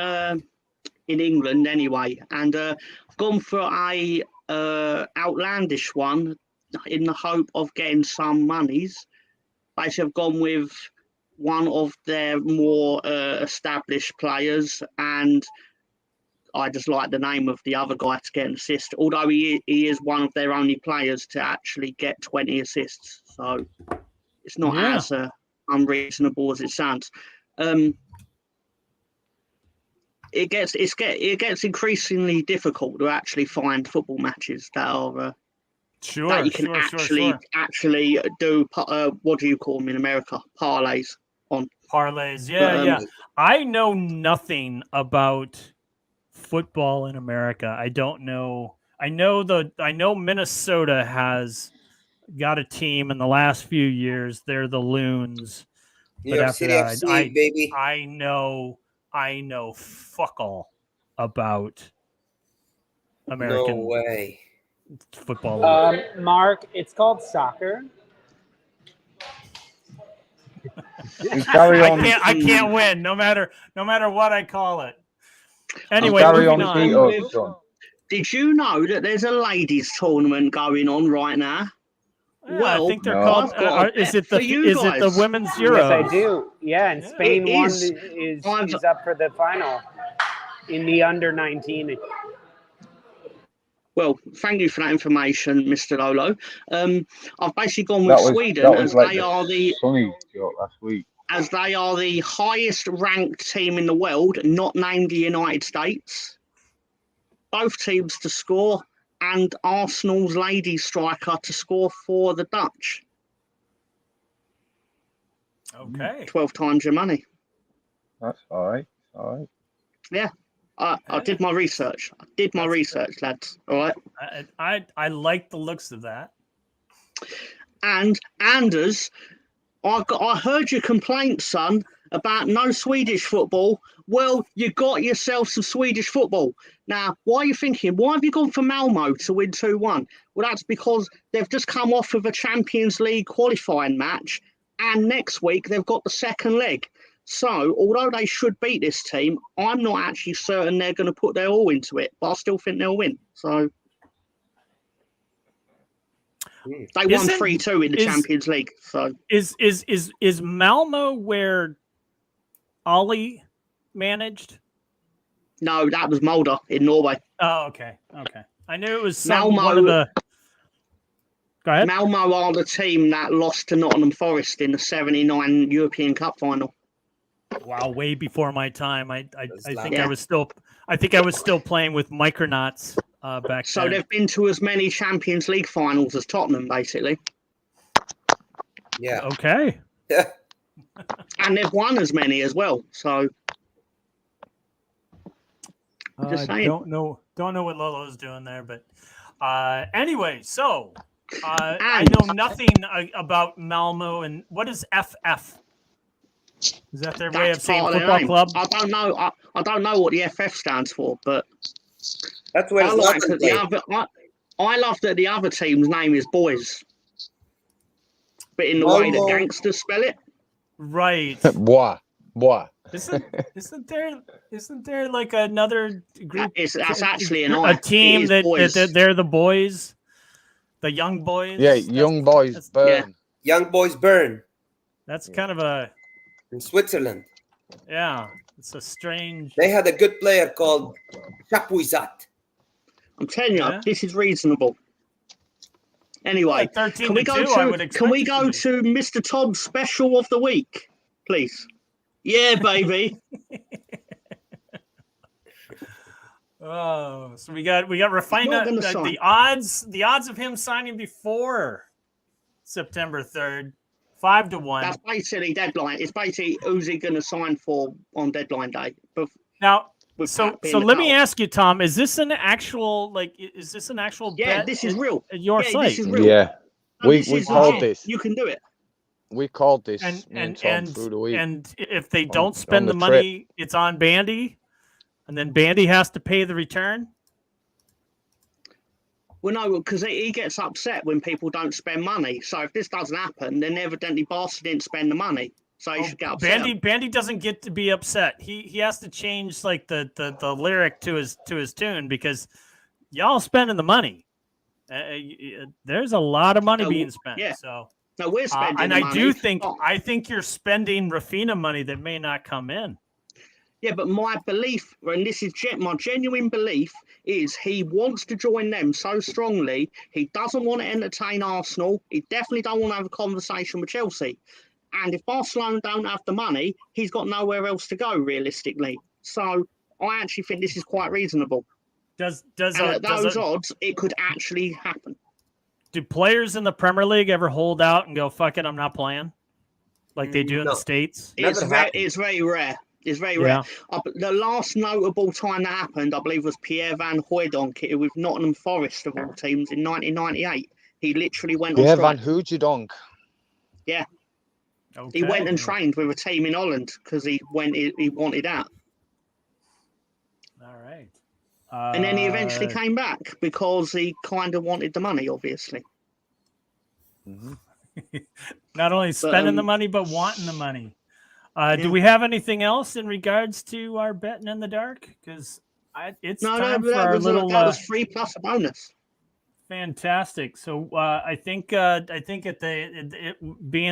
England anyway, and I've gone for a outlandish one in the hope of getting some monies. Basically, I've gone with one of their more established players, and I just like the name of the other guy to get an assist, although he is one of their only players to actually get 20 assists, so it's not as unreasonable as it sounds. It gets increasingly difficult to actually find football matches that are that you can actually do. What do you call them in America? Parlays on. Parlays, yeah. I know nothing about football in America. I don't know. I know Minnesota has got a team in the last few years. They're the Loons. New York City FC, baby. I know fuck all about American No way. football. Mark, it's called soccer. I can't win no matter what I call it. Anyway, moving on. Did you know that there's a ladies tournament going on right now? Yeah, well, I think they're called. Is it the women's Euros? Yes, I do. Yeah, and Spain is up for the final in the under 19. Well, thank you for that information, Mr. Lolo. I've basically gone with Sweden as they are the funny joke last week. As they are the highest ranked team in the world, not named the United States. Both teams to score, and Arsenal's ladies striker to score for the Dutch. Okay. 12 times your money. That's all right. Yeah. I did my research. Lads. All right. I like the looks of that. And Anders, I heard your complaint, son, about no Swedish football. Well, you got yourself some Swedish football. Now, why are you thinking? Why have you gone for Malmo to win 2-1? Well, that's because they've just come off of a Champions League qualifying match, and next week they've got the second leg. So, although they should beat this team, I'm not actually certain they're going to put their all into it, but I still think they'll win. So, they won 3-2 in the Champions League. So, is Malmo where Ollie managed? No, that was Molde in Norway. Oh, okay. I knew it was Malmo. One of the... Go ahead. Malmo are the team that lost to Nottingham Forest in the '79 European Cup final. Wow, way before my time. I think I was still playing with Micronauts back So then. they've been to as many Champions League finals as Tottenham, basically. Yeah. Okay. And they've won as many as well. So just saying. Don't know what Lolo's doing there, but anyway, so I know nothing about Malmo, and what is FF? Is that their way of saying part of their football name. club? I don't know. I don't know what the FF stands for, but That's where I like Zlatan that I love that the other team's name is Boys, but in the way that Malmo. gangsters spell it. Right. Bois. Isn't there like another group? That's actually an a I. team It is that Boys. they're the boys, the young boys. Yeah, young boys burn. Young boys burn That's kind of a in Switzerland. yeah. It's a strange. They had a good player called Chapuisat. I'm telling you, Yeah. this is reasonable. Anyway, Well, 13 can we to go 2, I would to expect can we it go to to Mr. Todd's special of the week, please? Yeah, baby. Oh, so we got refined not gonna the sign. odds of him signing before September 3rd, 5-1. That's basically deadline. It's basically who's he going to sign for on deadline day. Now, with so Pat being the let me cutoff. ask you, Tom, is this an actual Yeah, bet this is real. at your Yeah, site? this is real. Yeah. No, We this is called legit. this. You can do it. We called this and Tom through the week. and if they don't on spend the the money, it's on Bandy, and then Bandy has to pay the return. Well, no, because he gets upset when people don't spend money. So if this doesn't happen, then evidently Barca didn't spend the money. So he should get upset. Bandy doesn't get to be upset. He has to change like the lyric to his tune because y'all spending the money. There's a lot of money being spent. Yeah. So no, we're spending and the I money. do think you're spending Rafina money that may not come in. Yeah, but my belief, and this is my genuine belief, is he wants to join them so strongly. He doesn't want to entertain Arsenal. He definitely don't want to have a conversation with Chelsea. And if Barcelona don't have the money, he's got nowhere else to go, realistically. So I actually think this is quite reasonable. At those odds, it could actually happen. Do players in the Premier League ever hold out and go, fuck it, I'm not playing? Like they do in the States? It's very rare. It's very rare. The last notable time that happened, I believe, was Pierre Van Hooijdonk with Nottingham Forest, of all teams, in 1998. He literally went on strike. Van Hooijdonk. Yeah. Okay. He went and trained with a team in Holland because he wanted out. All right. And then he eventually came back because he kind of wanted the money, obviously. Mm-hmm. Not only spending the money, but wanting the money. Do we have anything else in regards to our betting in the dark? Because it's time for our little. That was free plus a bonus. Fantastic. So I think being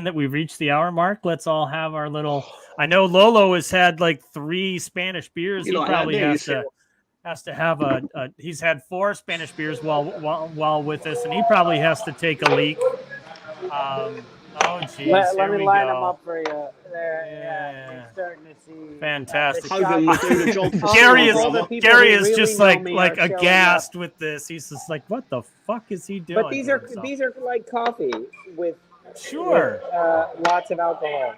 that we've reached the hour mark, let's all have our little. I know Lolo has had like 3 Spanish beers. He probably has to have he's had 4 Spanish beers while with us, and he probably has to take a leak. Oh, geez. Let me line them up for you. There, yeah. Starting to see. Fantastic. Gary is really just like aghast with this. He's just like, what the fuck is he doing? But these are like coffee with lots of alcohol.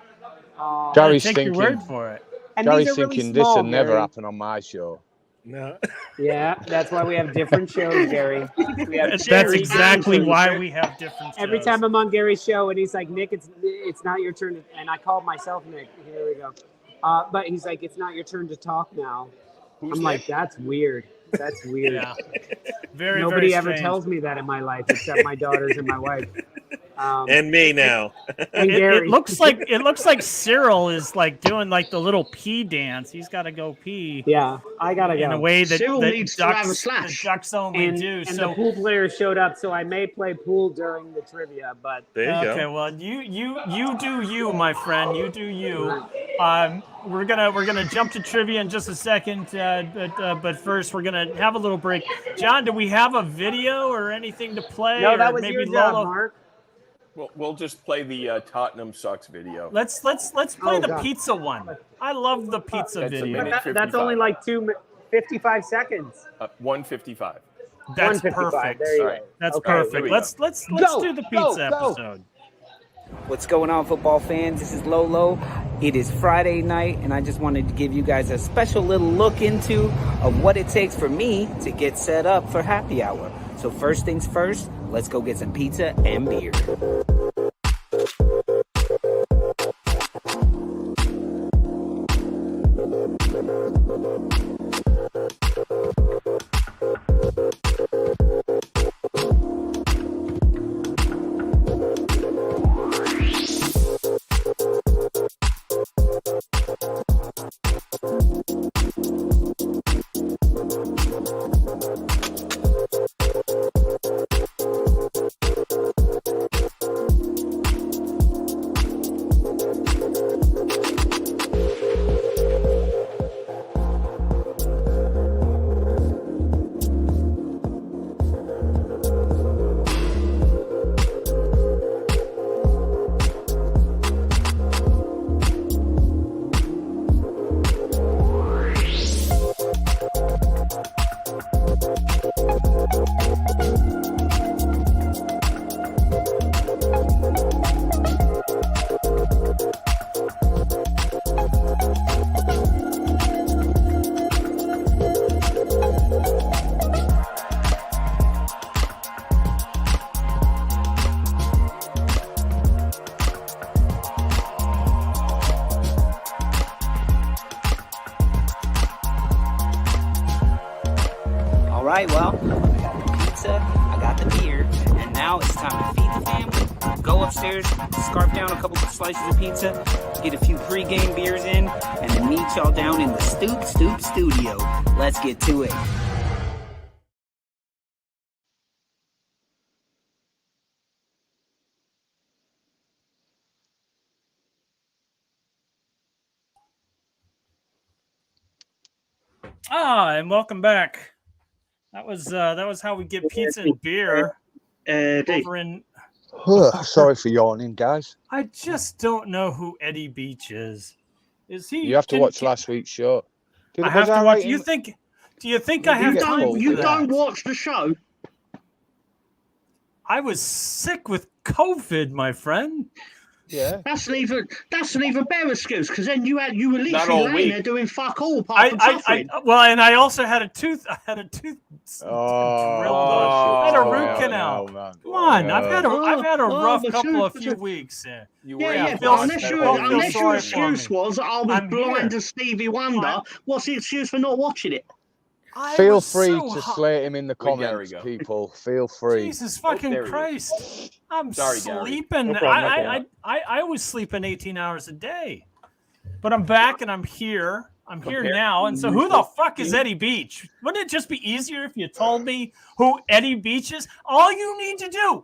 Gary's take thinking. Your word for it. And Gary's these are thinking really this small, will never Gary. happen on my show. No. Yeah, that's why we have different shows, Gary. That's exactly why we have different shows. Every time I'm on Gary's show and he's like, Nick, it's not your turn. And I called myself Nick. Here we go. But he's like, it's not your turn to talk now. I'm like, that's weird. That's weird. Yeah. Nobody very ever strange. tells me that in my life except my daughters and my wife. And me now. And it looks like Cyril is like doing like the little pee dance. He's got to go pee. Yeah, I gotta go. In a way that Cyril needs to have a the slash. ducks only do. And So the pool players showed up, so I may play pool during the trivia. But there you go. Okay, well you do you, my friend. You do you. We're gonna jump to trivia in just a second, but first we're gonna have a little break. John, do we have a video or anything to play? no, that or was maybe your Lolo? job, Mark. We'll just play the Tottenham sucks video. Let's play the God. pizza one. I love the pizza That's a video. minute. That's only like 55 seconds. 1:55. That's 155. perfect. There you All go. right. That's Okay, perfect. here we Let's Go, do the go, pizza go. episode. What's going on, football fans? This is Lolo. It is Friday night, and I just wanted to give you guys a special little look into of what it takes for me to get set up for happy hour. So first things first, let's go get some pizza and beer. All right, well, I got the pizza, I got the beer, and now it's time to feed the family. Go upstairs, scarf down a couple of slices of pizza, get a few pre-game beers in, and then meet y'all down in the Stoop studio. Let's get to it. And welcome back. That was how we get pizza and beer over in. Sorry for yawning, guys. I just don't know who Eddie Beach is. Is he? You have to watch last week's show. I have to watch. Do you think I have time for You that? don't watch the show? I was sick with COVID, my friend. Yeah. That's an even better excuse, because then you were Not all literally laying week. there doing fuck all apart from suffering. And I also had a tooth. I had a tooth drilled on. I had a root canal. Come on, I've had a rough few weeks. But unless your excuse was I was blind as Stevie Wonder, what's the excuse for not watching it? Feel free to slate him in the comments, people. Feel free. Jesus fucking Christ. I'm Sorry, sleeping. No problem. I was sleeping 18 hours a day. But I'm back and I'm here. I'm here now. And so who the fuck is Eddie Beach? Wouldn't it just be easier if you told me who Eddie Beach is? All you need to do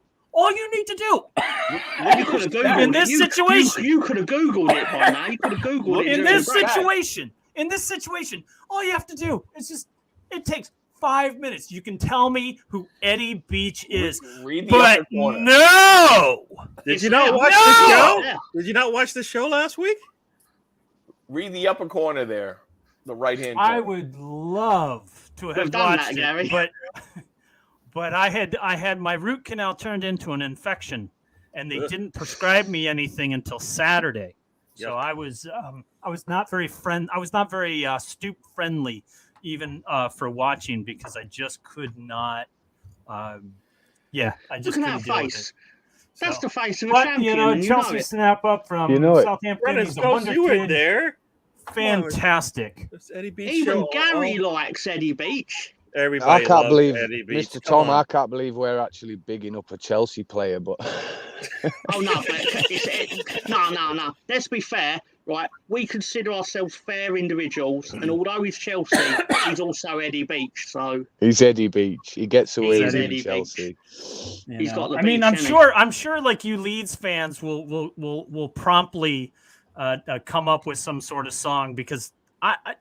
in this situation. You could have Googled it by now. You could have Googled it. In this situation, all you have to do is it takes 5 minutes. You can tell me who Eddie Beach is. But no! Did you not watch the show? Did you not watch the show last week? Read the upper corner there, the right-hand corner. I would love to have watched it, but I had my root canal turned into an infection, and they didn't prescribe me anything until Saturday. Yep. So I was not very Stoop friendly, even for watching, because I just could not. I just couldn't deal with it. That's the face of a champion. Chelsea snap up from Southampton. He's a wonder kid. There. Fantastic. Eddie Beach even Gary likes Eddie Beach. Everybody I can't loves believe, Eddie Beach. Mr. Tom, I can't believe we're actually bigging up a Chelsea player, but no. No. Let's be fair, right? We consider ourselves fair individuals, and although he's Chelsea, he's also Eddie Beach. So he's Eddie Beach. He gets away with Chelsea. He's got the I'm sure like you Leeds fans will promptly come up with some sort of song, because I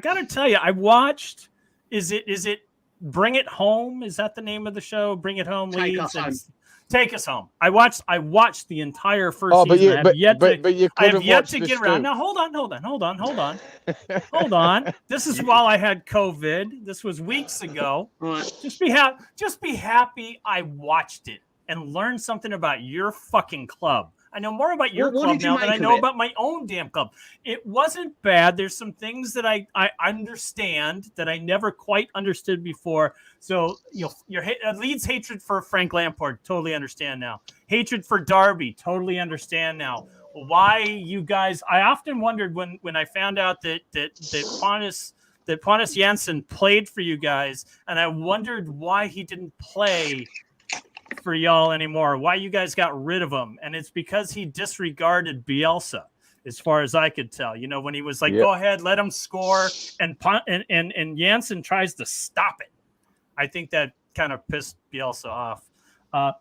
gotta tell you, I watched. Is it Bring It Home? Is that the name of the show? Bring It Home, Leeds. Take us home. I watched the entire first Oh, but season. you I have yet to the get around. Stoop. Now hold on. This is while I had COVID. This was weeks ago. Right. Just be happy I watched it and learned something about your fucking club. I know more about your club now than I know about my own damn club. It wasn't bad. There's some things that I understand that I never quite understood before. So, your Leeds hatred for Frank Lampard, totally understand now. Hatred for Derby, totally understand now. Why you guys? I often wondered when I found out that Pontus Janssen played for you guys, and I wondered why he didn't play for y'all anymore, why you guys got rid of him. And it's because he disregarded Bielsa, as far as I could tell. When he was like, go ahead, let him score, and Janssen tries to stop it. I think that kind of pissed Bielsa off.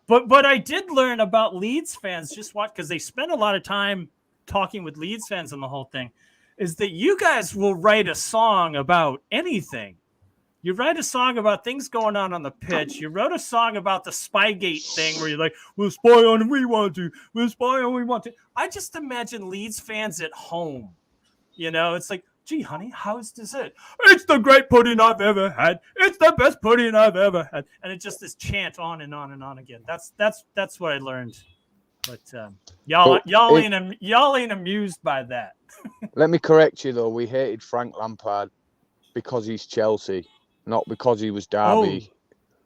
But I did learn about Leeds fans, just because they spend a lot of time talking with Leeds fans on the whole thing, is that you guys will write a song about anything. You write a song about things going on the pitch. You wrote a song about the Spygate thing where you're like, we'll spy on who we want to. We'll spy on who we want to. I just imagine Leeds fans at home. It's like, gee, honey, how's dessert? It's the great pudding I've ever had. It's the best pudding I've ever had. And it's just this chant on and on and on again. That's what I learned. But y'all ain't amused by that. Let me correct you, though. We hated Frank Lampard because he's Chelsea. Not because he was Derby.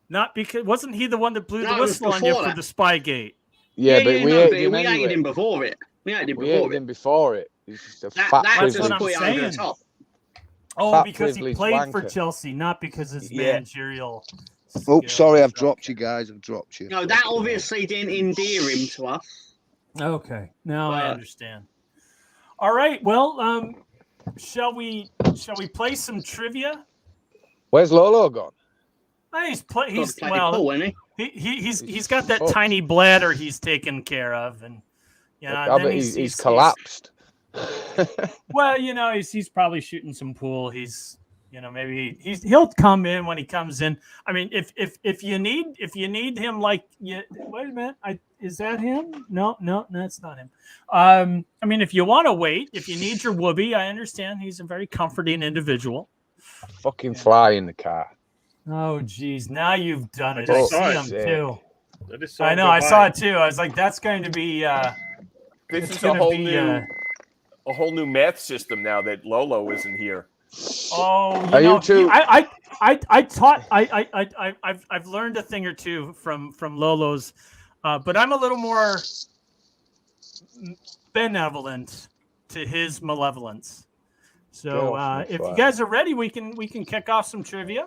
Not because wasn't he the one that blew the whistle on you for the Spygate? Yeah, but we hated him before it. We hated him before it. He's just a fat that's what I'm put saying. Over the top. Oh, because he played for Chelsea, not because his managerial. Oops, sorry, I've dropped you guys. I've dropped you. No, that obviously didn't endear him to us. Okay, now I understand. All right, well, shall we play some trivia? Where's Lolo gone? He's got that tiny bladder he's taken care of, and he's collapsed. Well, he's probably shooting some pool. He's maybe he'll come in when he comes in. I mean, if you need him, like, wait a minute, is that him? No, that's not him. I mean, if you want to wait, if you need your whoopee, I understand. He's a very comforting individual. Fucking fly in the car. Oh, geez. Now you've done it. I see him, too. I know. I saw it, too. I was like, that's going to be... this is a whole new math system now that Lolo isn't here. Oh, you two? I've learned a thing or two from Lolo's, but I'm a little more benevolent to his malevolence. So if you guys are ready, we can kick off some trivia.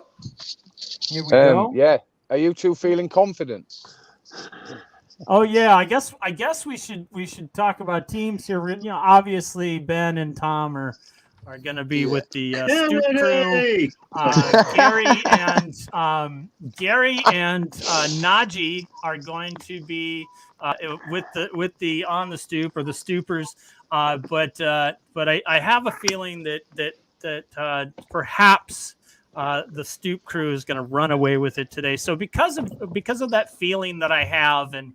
Here we go. Yeah. Are you two feeling confident? Oh yeah, I guess we should talk about teams here. Obviously Ben and Tom are going to be with the Stoop crew. Gary and Najee are going to be with the on the Stoop or the Stoopers. But I have a feeling that perhaps the Stoop crew is going to run away with it today. So because of that feeling that I have and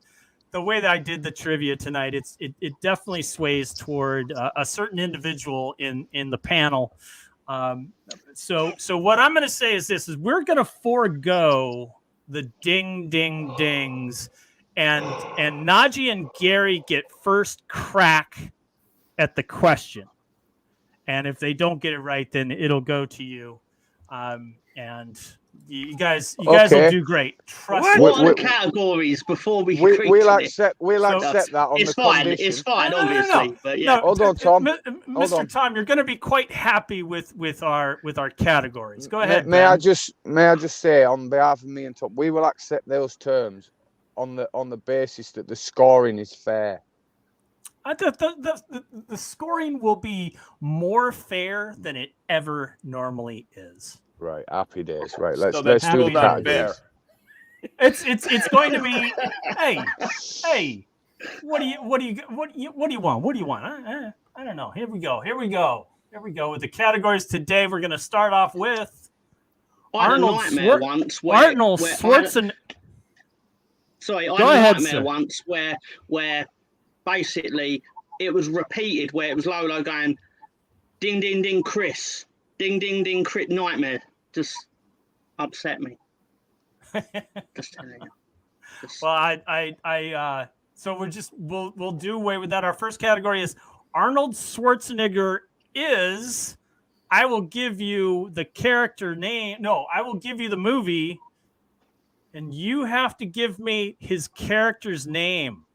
the way that I did the trivia tonight, it definitely sways toward a certain individual in the panel. So what I'm going to say is this: is we're going to forego the ding ding dings, and Najee and Gary get first crack at the question, and if they don't get it right, then it'll go to you. And you guys will do great. Trust me. What are the categories before we we'll accept that on it's the fine. condition. It's fine, obviously. No. But yeah. Hold on, Tom. Mr. Tom, you're going to be quite happy with our categories. Go ahead. May I just say on behalf of me and Tom, we will accept those terms on the basis that the scoring is fair. The scoring will be more fair than it ever normally is. Right, happy days. Right, let's do the categories. It's going to be. Hey, what do you want? What do you want? I don't know. Here we go with the categories today. We're going to start off with Arnold Schwarzenegger. Sorry, I Go had a ahead, nightmare sir. once where basically it was repeated, where it was Lolo going, ding, ding, ding, Chris. Ding, ding, ding, Chris. Nightmare. Just upset me. Just telling you. Well, so we'll do away with that. Our first category is Arnold Schwarzenegger is. I will give you the character name. No, I will give you the movie, and you have to give me his character's name.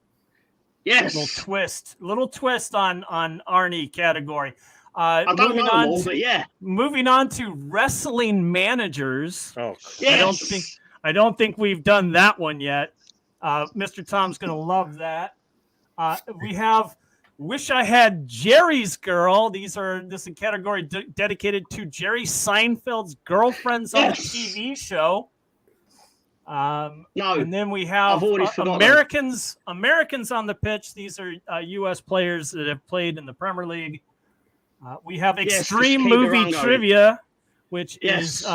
Yes. Little twist on Arnie category. I don't know them all, but yeah. Moving on to wrestling managers. Oh, yes. I don't think we've done that one yet. Mr. Tom's going to love that. We have Wish I Had Jerry's Girl. This is a category dedicated to Jerry Seinfeld's girlfriends on the TV show. No. And then we have Americans on the pitch. These are U.S. players that have played in the Premier League. We have Extreme Movie Trivia, which is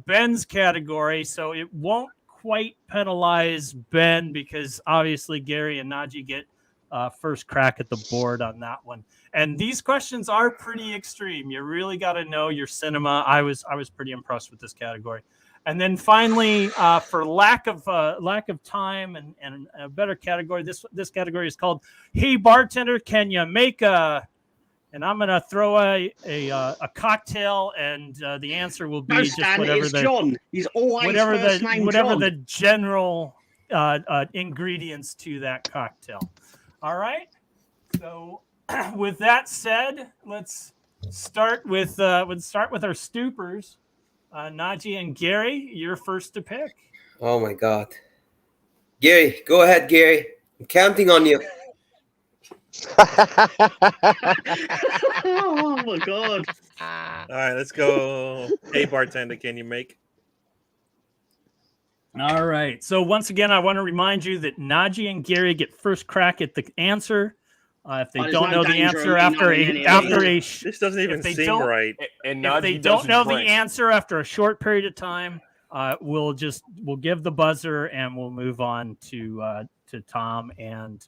Ben's category. So it won't quite penalize Ben because obviously Gary and Najee get first crack at the board on that one. And these questions are pretty extreme. You really got to know your cinema. I was pretty impressed with this category. And then finally, for lack of time and a better category, this category is called Hey Bartender, Can You Make a? And I'm going to throw a cocktail, and the answer will be just whatever John. He's always whatever John. the general ingredients to that cocktail. All right. So with that said, let's start with our stoopers. Najee and Gary, you're first to pick. Oh my God, Gary, go ahead, Gary. I'm counting on you. Oh my God. All right, let's go. Hey, bartender, can you make? All right. So once again, I want to remind you that Najee and Gary get first crack at the answer. If they don't know the answer after a this doesn't even seem right. And if they don't know the answer after a short period of time, we'll give the buzzer and we'll move on to Tom and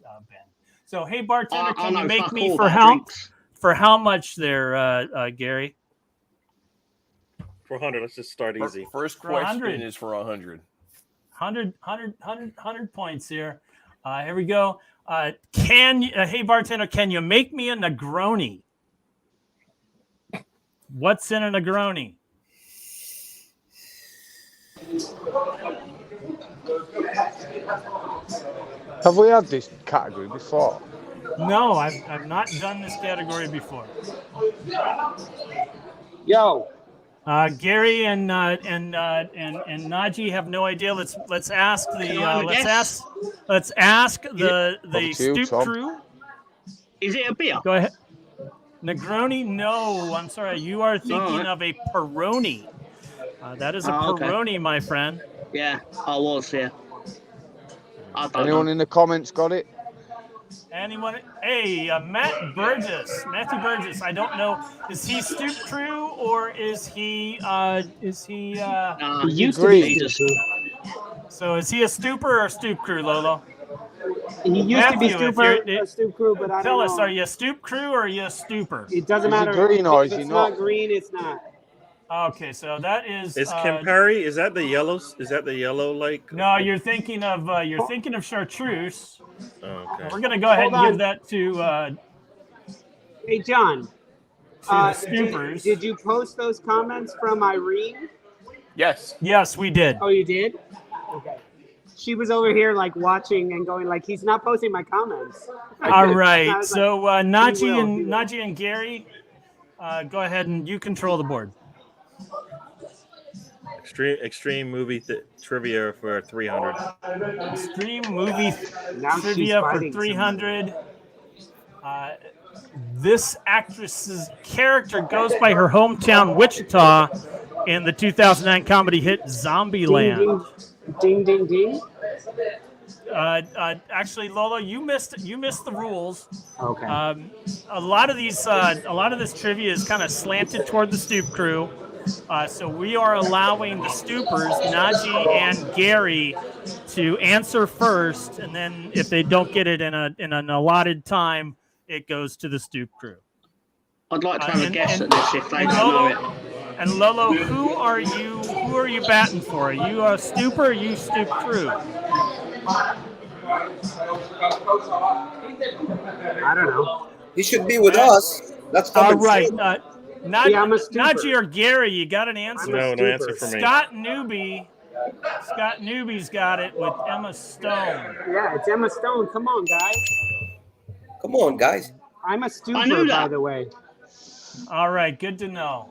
Ben. So, hey bartender, can you make me for how much there, Gary? For 100. Let's just start easy. First question is for 100. 100 points here. Here we go. Hey bartender, can you make me a Negroni? What's in a Negroni? Have we had this category before? No, I've not done this category before. Yo. Gary and Najee have no idea. Let's ask the Stoop crew. Is it a beer? Go ahead. Negroni? No, I'm sorry. You are thinking of a Peroni. That is a Peroni, my friend. Yeah, I was. Yeah. Anyone in the comments got it? Anyone? Hey, Matthew Burgess. I don't know. Is he Stoop crew or is he? He used to be. So is he a Stooper or Stoop crew, Lolo? He used to be a Stoop crew, but I don't know. Tell us, are you a Stoop crew or are you a Stooper? It doesn't matter. Green or is if he it's not? Not green, it's not. Okay, so that is. Is Campari? Is that the yellows? Is that the yellow like? No, you're thinking of chartreuse. Oh, okay. We're gonna go ahead and give that to. Hey John. Stoopers. Did you post those comments from Irene? Yes. Yes, we did. Oh, you did? Okay. She was over here like watching and going like, he's not posting my comments. All right. So Najee and Gary, go ahead and you control the board. Extreme movie trivia for 300. Extreme movie trivia for 300. This actress's character goes by her hometown, Wichita, in the 2009 comedy hit Zombieland. Ding, ding, ding. Actually, Lolo, you missed the rules. Okay. A lot of this trivia is kind of slanted toward the Stoop crew. So we are allowing the Stoopers, Najee and Gary, to answer first, and then if they don't get it in an allotted time, it goes to the Stoop crew. I'd like to have a guess at this if they don't know it. And Lolo, who are you batting for? Are you a Stooper or are you Stoop crew? I don't know. He should be with us. That's all common right. sense. Najee or Gary, you got an answer? No answer for me. Scott Newby's got it with Emma Stone. Yeah, it's Emma Stone. Come on, guys. Come on, guys. I'm a Stooper, by the way. All right, good to know.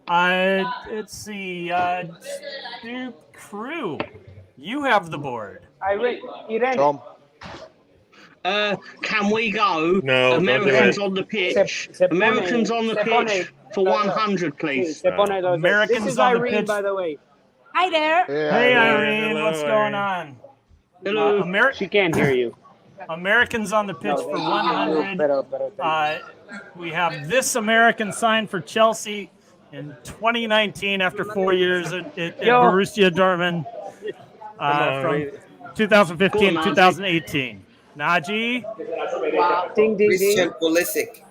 Let's see. Stoop crew, you have the board. Tom. Can we go? No, Americans on the pitch. Americans on the pitch for 100, please. Americans this is on the Irene, pitch. by the way. Hi there. Hey, Irene, Hello, what's going on? Hello. She can't hear you. Americans on the pitch for 100. We have this American signed for Chelsea in 2019 after 4 years at Borussia Dortmund from 2015 to 2018. Najee? Wow. Ding, ding, Christian ding. Pulisic.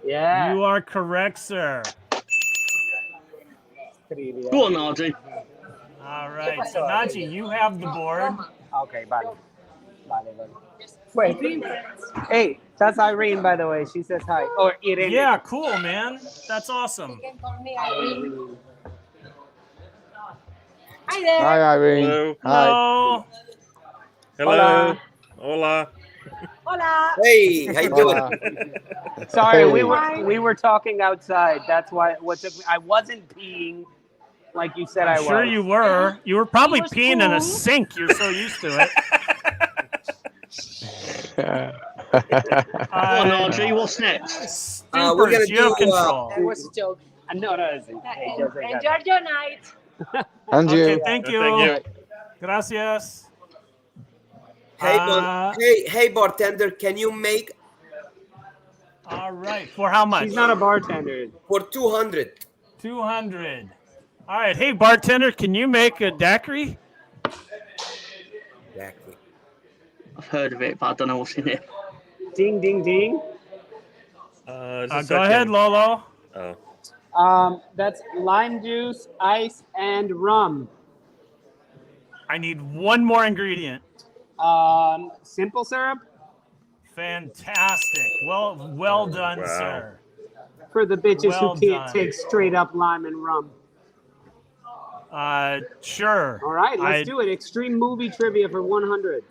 Yeah. You are correct, sir. Go on, Najee. All right. So, Najee, you have the board. Okay, vale. Wait. Hey, that's Irene, by the way. She says hi. Or Irene. Yeah, cool, man. That's awesome. You can call me Irene. Hi there. Hi, Irene. Hello. Hello. Hello. Hola. Hola. Hey, how you doing? Sorry, we were talking outside. That's why I wasn't peeing like you said I was. Sure you were. You were probably He was peeing in a cool. sink. You're so used to it. Go on, Najee. What's next? We're Stoopers, gonna you have do, control. That was a joke. No, it's Enjoy your night. And you. Okay, thank you. Thank you. Gracias. Hey, bartender, can you make All right. For how much? She's not a bartender. for 200? 200. All right. Hey, bartender, can you make a daiquiri? Exactly. I've heard of it, but I don't know what's in it. Ding, ding, ding. Go ahead, Lolo. Oh. That's lime juice, ice, and rum. I need one more ingredient. Simple syrup Fantastic. Well done, Wow. sir. for the bitches Well who can't done. take straight up lime and rum. Sure. All right, let's do it. Extreme movie trivia for 100.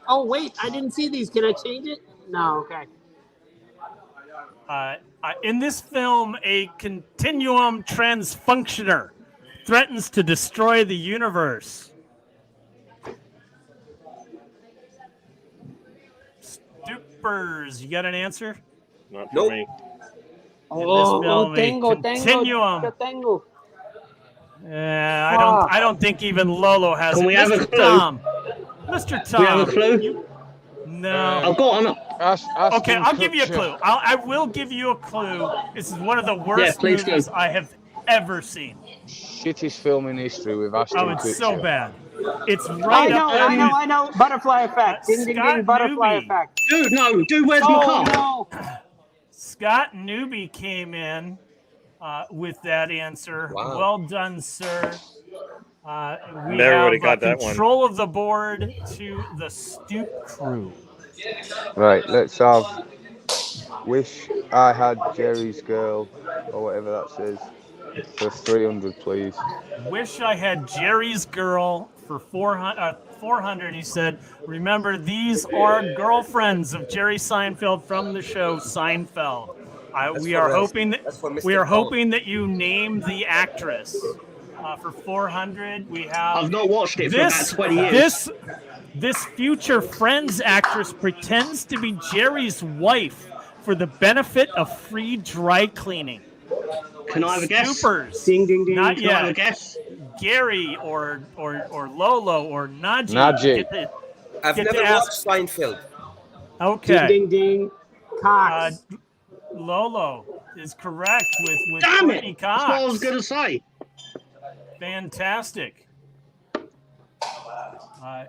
Oh, wait, I didn't see these. Can I change it? No, okay. In this film, a continuum transfunctioner threatens to destroy the universe. Stoopers, you got an answer? Not for Nope. me. Continuum. tengo. I don't think even Lolo has Can it. we have a Mr. clue? Tom. Mr. Tom. We have a clue? No. I've got on. Okay, I'll give you a clue. I will give you a clue. This is one of the worst please movies do. I have ever seen. Shittest film in history with Ashton Oh, it's so Kutcher. bad. It's right up there. I know. Butterfly effect. Ding, ding, Scott ding. Butterfly Newby. effect. Dude, where's my car? No. Scott Newby came in with that answer. Wow. Well done, sir. We Never have would've got that one. control of the board to the Stoop crew. Right, let's have Wish I Had Jerry's Girl, or whatever that says, for 300, please. Wish I had Jerry's girl for 400. He said, remember, these are girlfriends of Jerry Seinfeld from the show Seinfeld. We are hoping that you name the actress. For 400, we have. I've not watched it for about 20 years. This future Friends actress pretends to be Jerry's wife for the benefit of free dry cleaning. Can I have a guess? Stoopers. Ding, ding, ding. Not Can I have a yet. guess? Gary or Lolo or Najee. Najee. I've Get to never ask- watched Seinfeld. Okay. Ding, ding, ding. Cox. Lolo is correct with Damn Courtney it! That's what I was Cox. going to say. Fantastic. A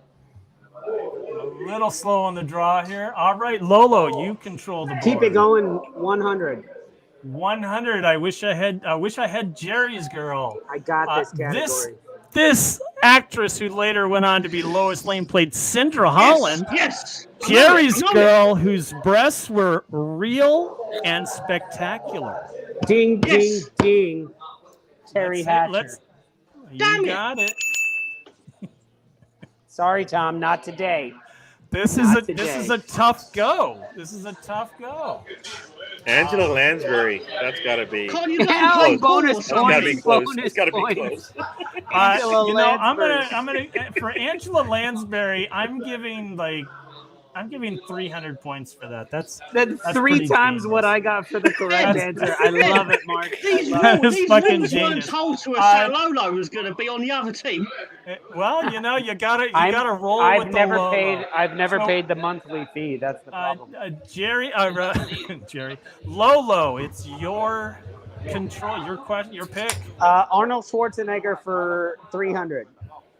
little slow on the draw here. All right, Lolo, you control the board. Keep it going. 100. 100. I wish I had Jerry's girl. I got this category. This actress who later went on to be Lois Lane played Sandra Holland. Yes. Jerry's girl, whose breasts were real and spectacular. Ding, ding, ding. Terry Hatcher. You got it. Sorry, Tom, not today. This is a tough go. This is a tough go. Angela Lansbury. That's got to be. Bonus points. It's got to be close. I'm gonna for Angela Lansbury. I'm giving 300 points for that. That's 3 times what I got for the correct answer. I love it, Mark. These fucking rules weren't genius. told to us that Lolo was going to be on the other team. Well, you gotta roll with the Lolo. I've never paid the monthly fee. That's the problem. Jerry, Lolo, it's your control. Your question. Your pick. Arnold Schwarzenegger for 300.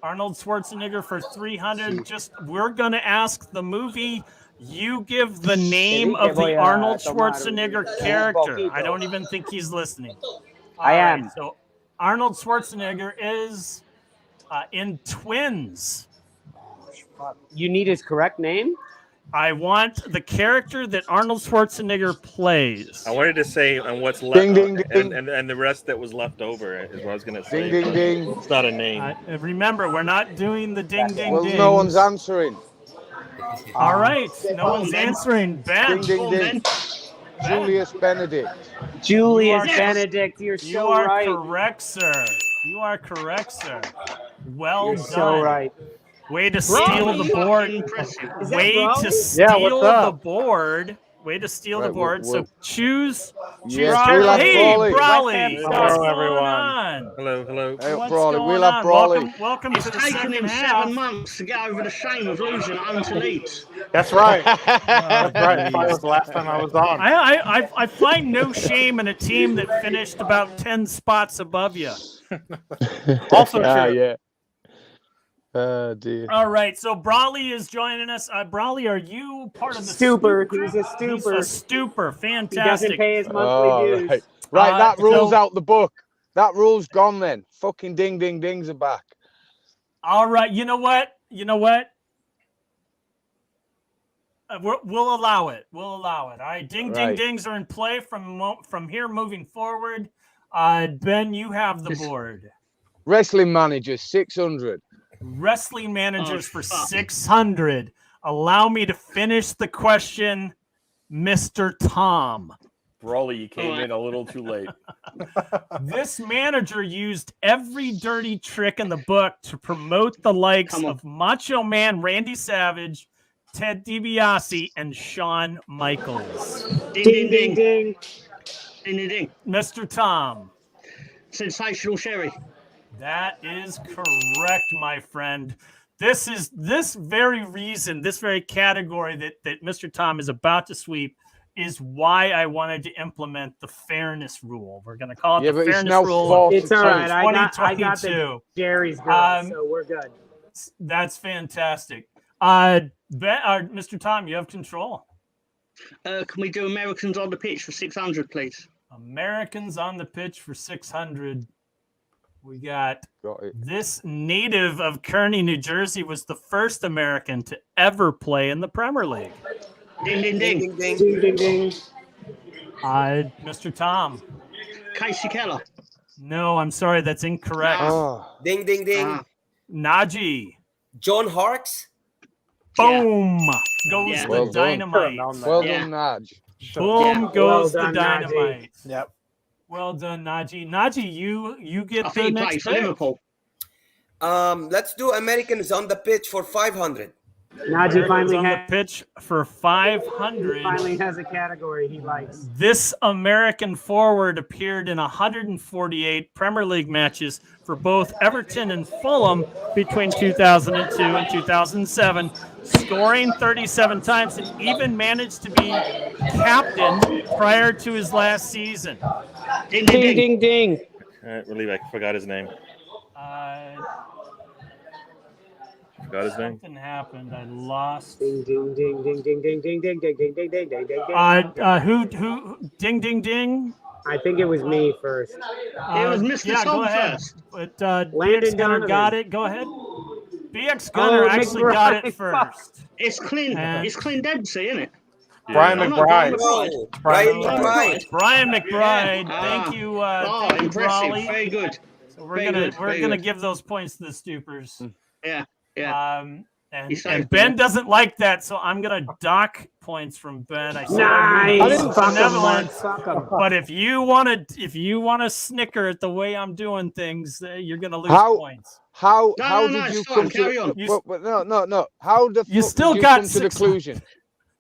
Arnold Schwarzenegger for 300. We're going to ask the movie. You give the name of the Arnold Schwarzenegger character. I don't even think he's listening. I am. So Arnold Schwarzenegger is in Twins. You need his correct name? I want the character that Arnold Schwarzenegger plays. I wanted to say on what's left, and the rest that was left over is what I was going to say. Ding, ding, ding. It's not a name. Remember, we're not doing the ding, ding, Well, ding. no one's answering. All right, no one's answering. Ben. Ding, ding, ding. Julius Benedict. Julius Benedict, you're so right. You are correct, sir. You are correct, sir. Well done. So right. Way to steal the board. Way to steal the board. Way to steal the board. So choose. Yes, Hey, Brawley. Brawley. Hello, everyone. Hello. Hey, What's Brawley. going We'll have on? Brawley. Welcome to the Taken second him half. 7 months to get over the shame of losing at home to Leeds. That's right. That's right. That was the last time I was on. I find no shame in a team that finished about 10 spots above you. Also true. Yeah. Oh, dear. All right, so Brawley is joining us. Brawley, are you part of the Stooper? Stoop He's a Stooper. He's a Stooper. Fantastic. He doesn't pay his monthly dues. Right, that rule's out the book. That rule's gone then. Fucking ding, ding, dings are back. All right, you know what? We'll allow it. All right, ding, ding, dings are in play from here moving forward. Ben, you have the board. Wrestling managers, 600. Wrestling managers for 600. Allow me to finish the question, Mr. Tom. Brawley, you came in a little too late. This manager used every dirty trick in the book to promote the likes of Macho Man Randy Savage, Ted DiBiase, and Shawn Michaels. Ding, ding, ding. Ding, ding, ding. Mr. Tom. Sensational Sherry. That is correct, my friend. This very category that Mr. Tom is about to sweep is why I wanted to implement the fairness rule. We're going to call it the fairness rule. It's all right. I got the 2022. Jerry's girl, so we're good. That's fantastic. Mr. Tom, you have control. Can we do Americans on the pitch for 600, please? Americans on the pitch for 600. We got this native of Kearney, New Jersey, was the first American to ever play in the Premier League. Ding, ding, ding. Ding, ding, ding, ding. Mr. Tom. Casey Keller. No, I'm sorry, that's incorrect. Ding, ding, ding. Najee. John Harkes. Boom. Goes the dynamite. Well done, Naj. Boom goes the dynamite. Yep. Well done, Najee. Najee, you get the the next pick. Liverpool. Let's do Americans on the pitch for 500. Najee finally on the pitch for 500. He finally has a category he likes. This American forward appeared in 148 Premier League matches for both Everton and Fulham between 2002 and 2007, scoring 37 times and even managed to be captain prior to his last season. Ding, ding, ding. Ding, ding. All right, really, I forgot his name. Forgot his name. Something happened. I lost. Ding ding ding ding ding ding ding ding ding ding ding ding ding ding. Who? Ding ding ding. I think it was me first. It was Mr. Yeah, Tom go ahead. first. But Landon BX Gunner Donovan. got it. Go ahead. BX Gunner actually got it first. It's Clint. It's Clint Dempsey, isn't it? Brian No, no, McBride. No, Brian Brian McBride. Brian McBride. Yeah. Thank you. Oh, Thank you, impressive. Brawley. Very good. So we're Very gonna good, very good. give those points to the Stoopers. Yeah, yeah. And He saved Ben it. doesn't like that, so I'm gonna dock points from Ben. I said Nice. Fuck 'em, benevolent, Mark. Fuck 'em. but if you wanna snicker at the way I'm doing things, you're gonna lose How- points. How No, did you it's come fine, to carry on. no. How the You fuck still did you got come to the 600. conclusion?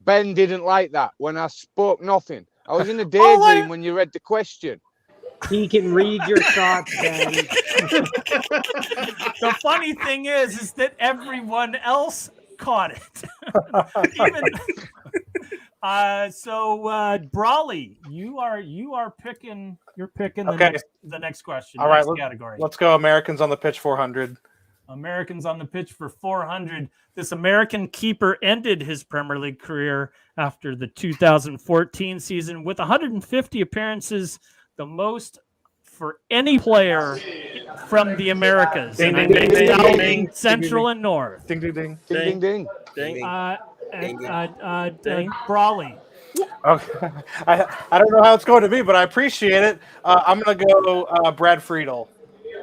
Ben didn't like that when I spoke nothing. I was in a All daydream when you read the question. He can read your thoughts, Ben. The funny thing is that everyone else caught it. Even Brawley, you are picking. You're picking Okay. the next question. All right, next category. Let's go. Americans on the pitch 400. Americans on the pitch for 400. This American keeper ended his Premier League career after the 2014 season with 150 appearances, the most for any player from the Americas. Ding, And ding, I ding, mixed ding, out ding, ding, Central ding, and North. Ding, ding, ding. Ding, ding, Ding. Brawley. Okay. I don't know how it's going to be, but I appreciate it. I'm going to go Brad Friedel.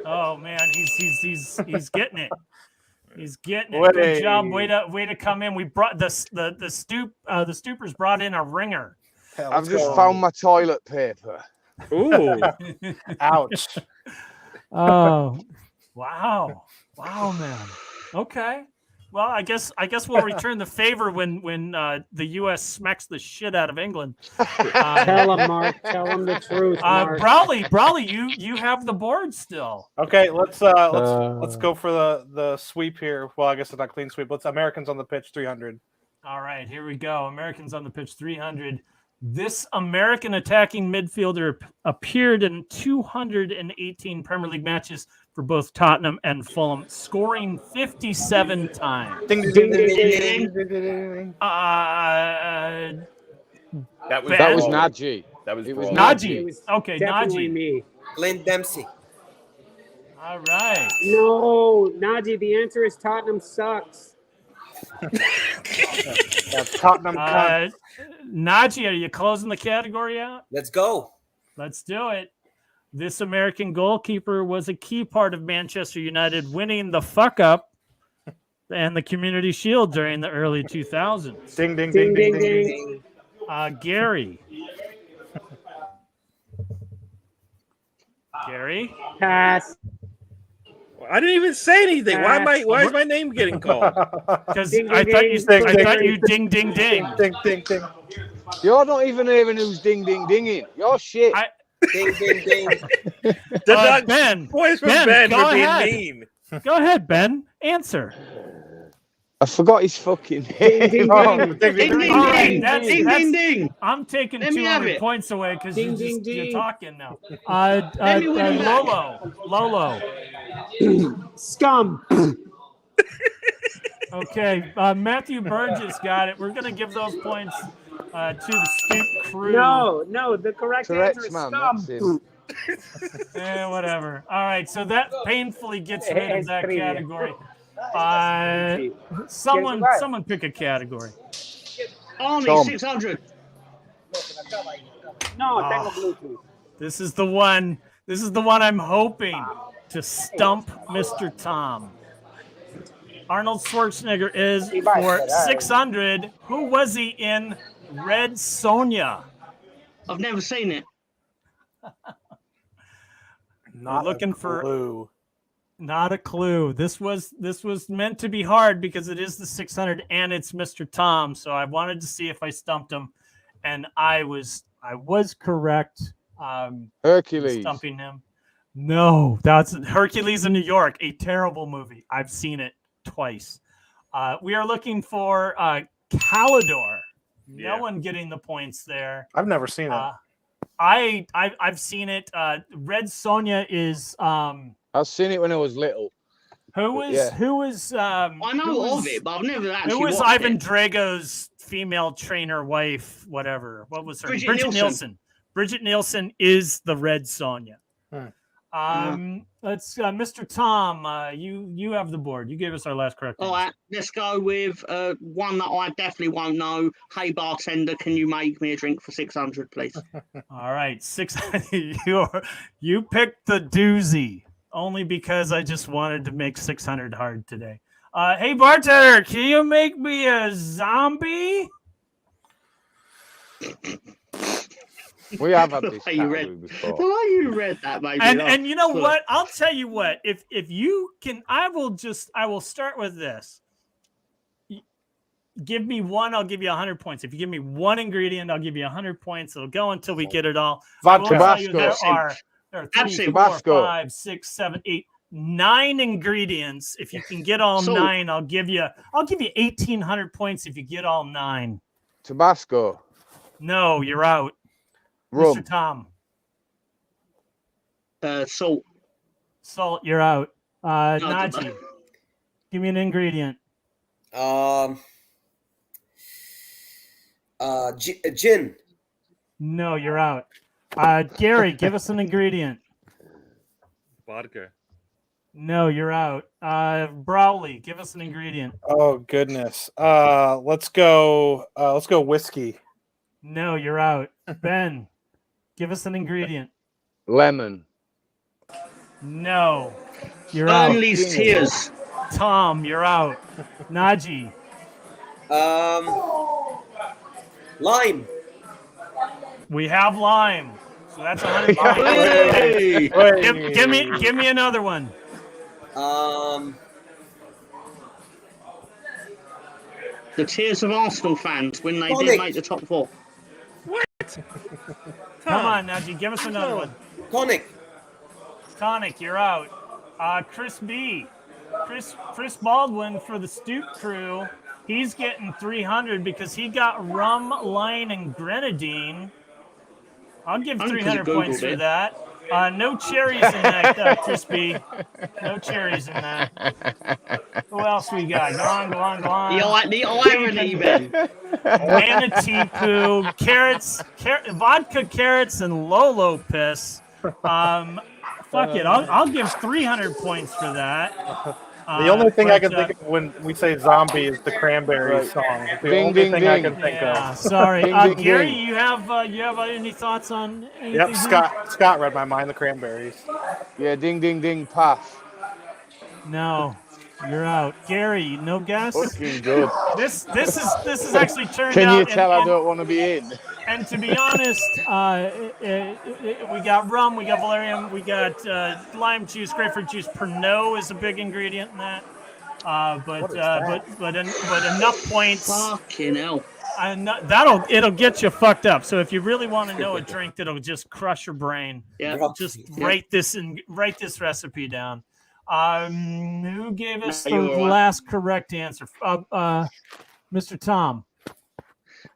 Oh man, he's getting it. He's getting it. Good job. Way to come in. We brought the Stoopers brought in a ringer. I've just found my toilet paper. Ooh. Ouch. Oh, wow, man. Okay. Well, I guess we'll return the favor when the U.S. smacks the shit out of England. Tell him, Mark. Tell him the truth, Mark. Brawley, you have the board still. Okay, let's go for the sweep here. Well, I guess it's not clean sweep. Let's Americans on the pitch 300. All right, here we go. Americans on the pitch 300. This American attacking midfielder appeared in 218 Premier League matches for both Tottenham and Fulham, scoring 57 times. Ding, ding, ding, ding, ding, ding, ding. That was Najee. That was Najee. Okay, Definitely Najee. me. Clint Dempsey. All right. No, Najee, the answer is Tottenham sucks. That's Tottenham. Najee, are you closing the category out? Let's go. Let's do it. This American goalkeeper was a key part of Manchester United winning the fuck up and the Community Shield during the early 2000s. Ding, ding, ding, ding, ding, ding. Gary. Gary? Pass. I didn't even say anything. Why is my name getting called? Because Ding, I ding, thought ding. you Ding, I ding, thought ding. you ding ding ding. Ding, ding, ding. You're not even hearing who's ding, ding, dinging. You're shit. Ding, ding, ding. Ben. Points from Ben, Ben go for being ahead. mean. Go ahead, Ben. Answer. I forgot his fucking Ding, name. ding, Oh, ding. ding, ding, Ding, ding. ding, All right, ding. that's- Ding, that's- ding, ding. I'm taking Let me have 200 it. points away because Ding, ding, you're ding. talking now. Let me win it back. Lolo. Scum. Okay, Matthew Burgess got it. We're going to give those points to the Stoop crew. No, the correct answer is man. scum. That's him. Whatever. All right, so that painfully gets rid of that Trivia. category. Someone pick a category. Army Tom. 600. No, tengo Bluetooth. This is the one. This is the one I'm hoping to stump Mr. Tom. Arnold Schwarzenegger is for 600. Who was he in Red Sonja? I've never seen it. Not looking a for- clue. Not a clue. This was meant to be hard because it is the 600 and it's Mr. Tom. So I wanted to see if I stumped him, and I was correct. Hercules. Stumping him. No, that's Hercules in New York, a terrible movie. I've seen it twice. We are looking for Calidor. No one getting the points there. I've never seen it. I've seen it. Red Sonja is I've seen it when I was little. Who was I know of it, but I've never actually Who was watched Ivan it. Drago's female trainer wife, whatever? What was her name? Bridget Nielsen. Bridget Nielsen is the Red Sonja. Let's Mr. Tom, you have the board. You gave us our last correct All right, let's go with one that I definitely won't know. Hey bartender, can you make me a drink for 600, please? All right, 600. You picked the doozy only because I just wanted to make 600 hard today. Hey bartender, can you make me a zombie? We have had this The way category before. The way you read that, maybe. And you know what? I'll tell you what. If you can, I will start with this. Give me one, I'll give you 100 points. If you give me one ingredient, I'll give you 100 points. It'll go until we get it all. Tabasco. There are 3, 4, 5, 6, 7, 8, 9 ingredients. If you can get all 9, I'll give you 1,800 points if you get all 9. Tabasco. No, you're out. Rum. Mr. Tom. Salt. Salt, you're out. Najee, give me an ingredient. Gin. No, you're out. Gary, give us an ingredient. Vodka. No, you're out. Browley, give us an ingredient. Oh goodness. Let's go whiskey. No, you're out. Ben, give us an ingredient. Lemon. No, you're out. Burnley's tears. Tom, you're out. Najee. Lime. We have lime. So that's 100 points. Hey! Give me another one. The tears of Arsenal fans when they did make the top 4. What? Come on, Najee, give us another one. Tonic, you're out. Chris B. Chris Baldwin for the Stoop crew. He's getting 300 because he got rum, line, and grenadine. I'll give 300 points for that. No cherries in that, Chris B. No cherries in that. Who else we got? Go on. You like the irony, Ben? Manatee poo, vodka carrots, and Lolo piss. Fuck it. I'll give 300 points for that. The only thing I can think of when we say zombie is the Cranberries song. It's the only thing I can think of. Sorry, Gary, you have any thoughts on anything? Yep, Scott read my mind. The Cranberries. Yeah, ding, ding, ding, pass. No, you're out. Gary, no guess. Fucking good. This is actually turned out. Can you tell I don't want to be in? And to be honest, we got rum, we got valerian, we got lime juice, grapefruit juice. Pernod is a big ingredient in that. But enough points. Fucking hell. It'll get you fucked up. So if you really want to know a drink that'll just crush your brain, just write this recipe down. Who gave us the last correct answer? Mr. Tom.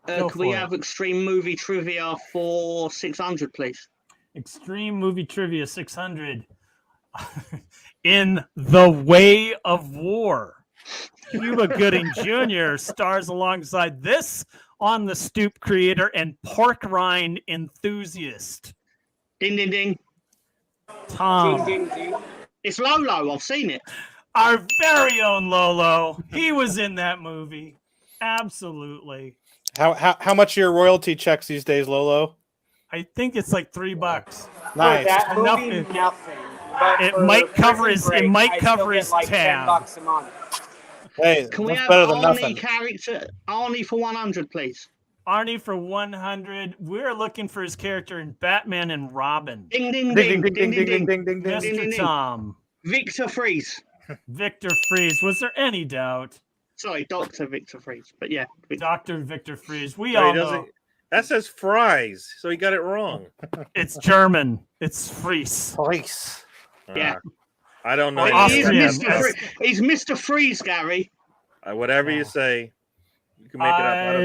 Can we have extreme movie trivia for 600, please? Extreme movie trivia 600. In The Way of War, Cuba Gooding Jr. stars alongside this on the Stoop creator and pork rind enthusiast. Ding, ding, ding. Tom. Ding, ding, ding. It's Lolo. I've seen it. Our very own Lolo. He was in that movie. Absolutely. How much are your royalty checks these days, Lolo? I think it's like $3. Nice. That movie, nothing. But it might cover his. Break, it might cover his like tab. $10 a month. Hey, can we have better than Arnie nothing. character? Arnie for 100, please. Arnie for 100. We're looking for his character in Batman and Robin. Ding ding ding ding ding ding ding ding. Mr. Tom. Victor Freeze. Victor Freeze. Was there any doubt? Sorry, Dr. Victor Freeze. But yeah. Dr. Victor Freeze. We all know. That says fries, so he got it wrong. It's German. It's Freeze. Freeze. Yeah. I don't know. He's Mr. Freeze, Gary. Whatever you say. You can make it up.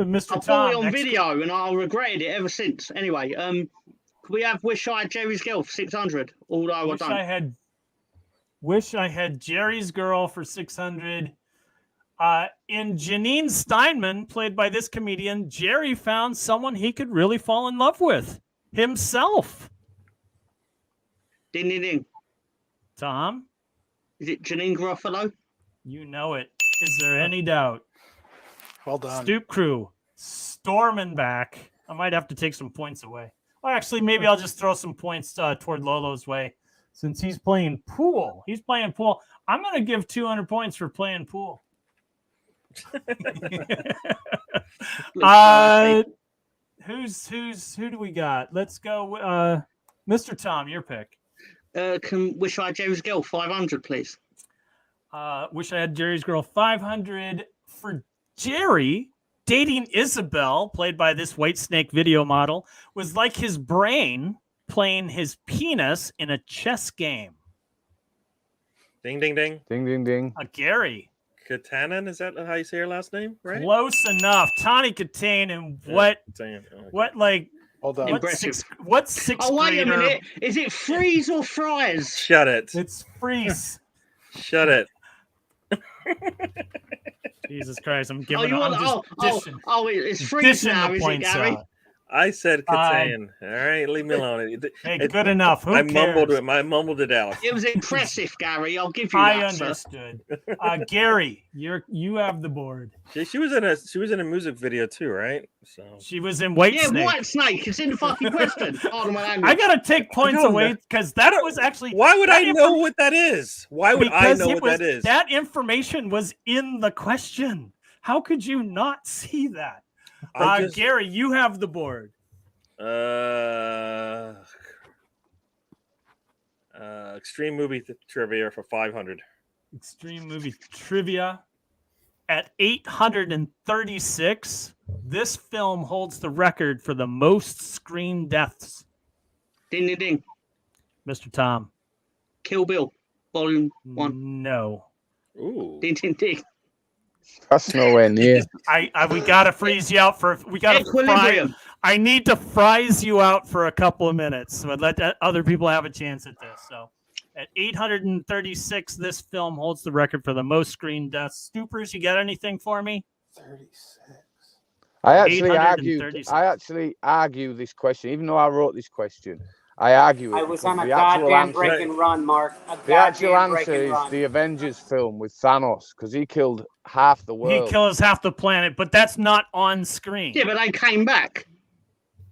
Mr. I Tom. saw it on video and I regretted it ever since. Anyway, could we have Wish I Had Jerry's Girl for 600? Although Wish I had Wish I had Jerry's Girl for 600. In Janine Steinman, played by this comedian, Jerry found someone he could really fall in love with himself. Ding, ding, ding. Tom? Is it Janine Garofalo? You know it. Is there any doubt? Well done. Stoop crew, storming back. I might have to take some points away. Well, actually, maybe I'll just throw some points toward Lolo's way since he's playing pool. He's playing pool. I'm going to give 200 points for playing pool. Who do we got? Let's go. Mr. Tom, your pick. Wish I had Jerry's Girl 500, please. Wish I had Jerry's Girl 500 for Jerry. Dating Isabel, played by this White Snake video model, was like his brain playing his penis in a chess game. Ding, ding, ding. Ding, ding, ding. Gary. Katanen, is that how you say her last name? Right? Close enough. Tawny Katane and what? Yeah, what like? Hold on. What's sixth Oh, wait a grader? minute. Is it freeze or fries? Shut it. It's freeze. Shut it. Jesus Christ! I'm giving. It's freeze now, is it, Gary? I said Katane. All right, leave me alone. Hey, good enough. Who I cares? mumbled it out. It was impressive, Gary. I'll give you I that. understood. Gary, you have the board. She was in a music video too, right? So she was in White Snake. White Snake. It's in the fucking question. I gotta take points away because that was actually. Why would I know what that is? Why would I know what that is? That information was in the question. How could you not see that? Gary, you have the board. Extreme movie trivia for 500. Extreme movie trivia at 836. This film holds the record for the most screen deaths. Ding, ding, ding. Mr. Tom. Kill Bill, Volume 1. No. Ooh. Ding, ding, ding. That's nowhere near. We gotta freeze you out for. We gotta Equilibrium. I need to freeze you out for a couple of minutes, but let other people have a chance at this. So, at 836, this film holds the record for the most screen deaths. Stoopers, you got anything for me? 36. I actually argue this question, even though I wrote this question. I argue it. I was on a the actual goddamn answer, break and run, Mark. The actual answer is the Avengers film with Thanos because he killed half the world. He kills half the planet, but that's not on screen. Yeah, but they came back.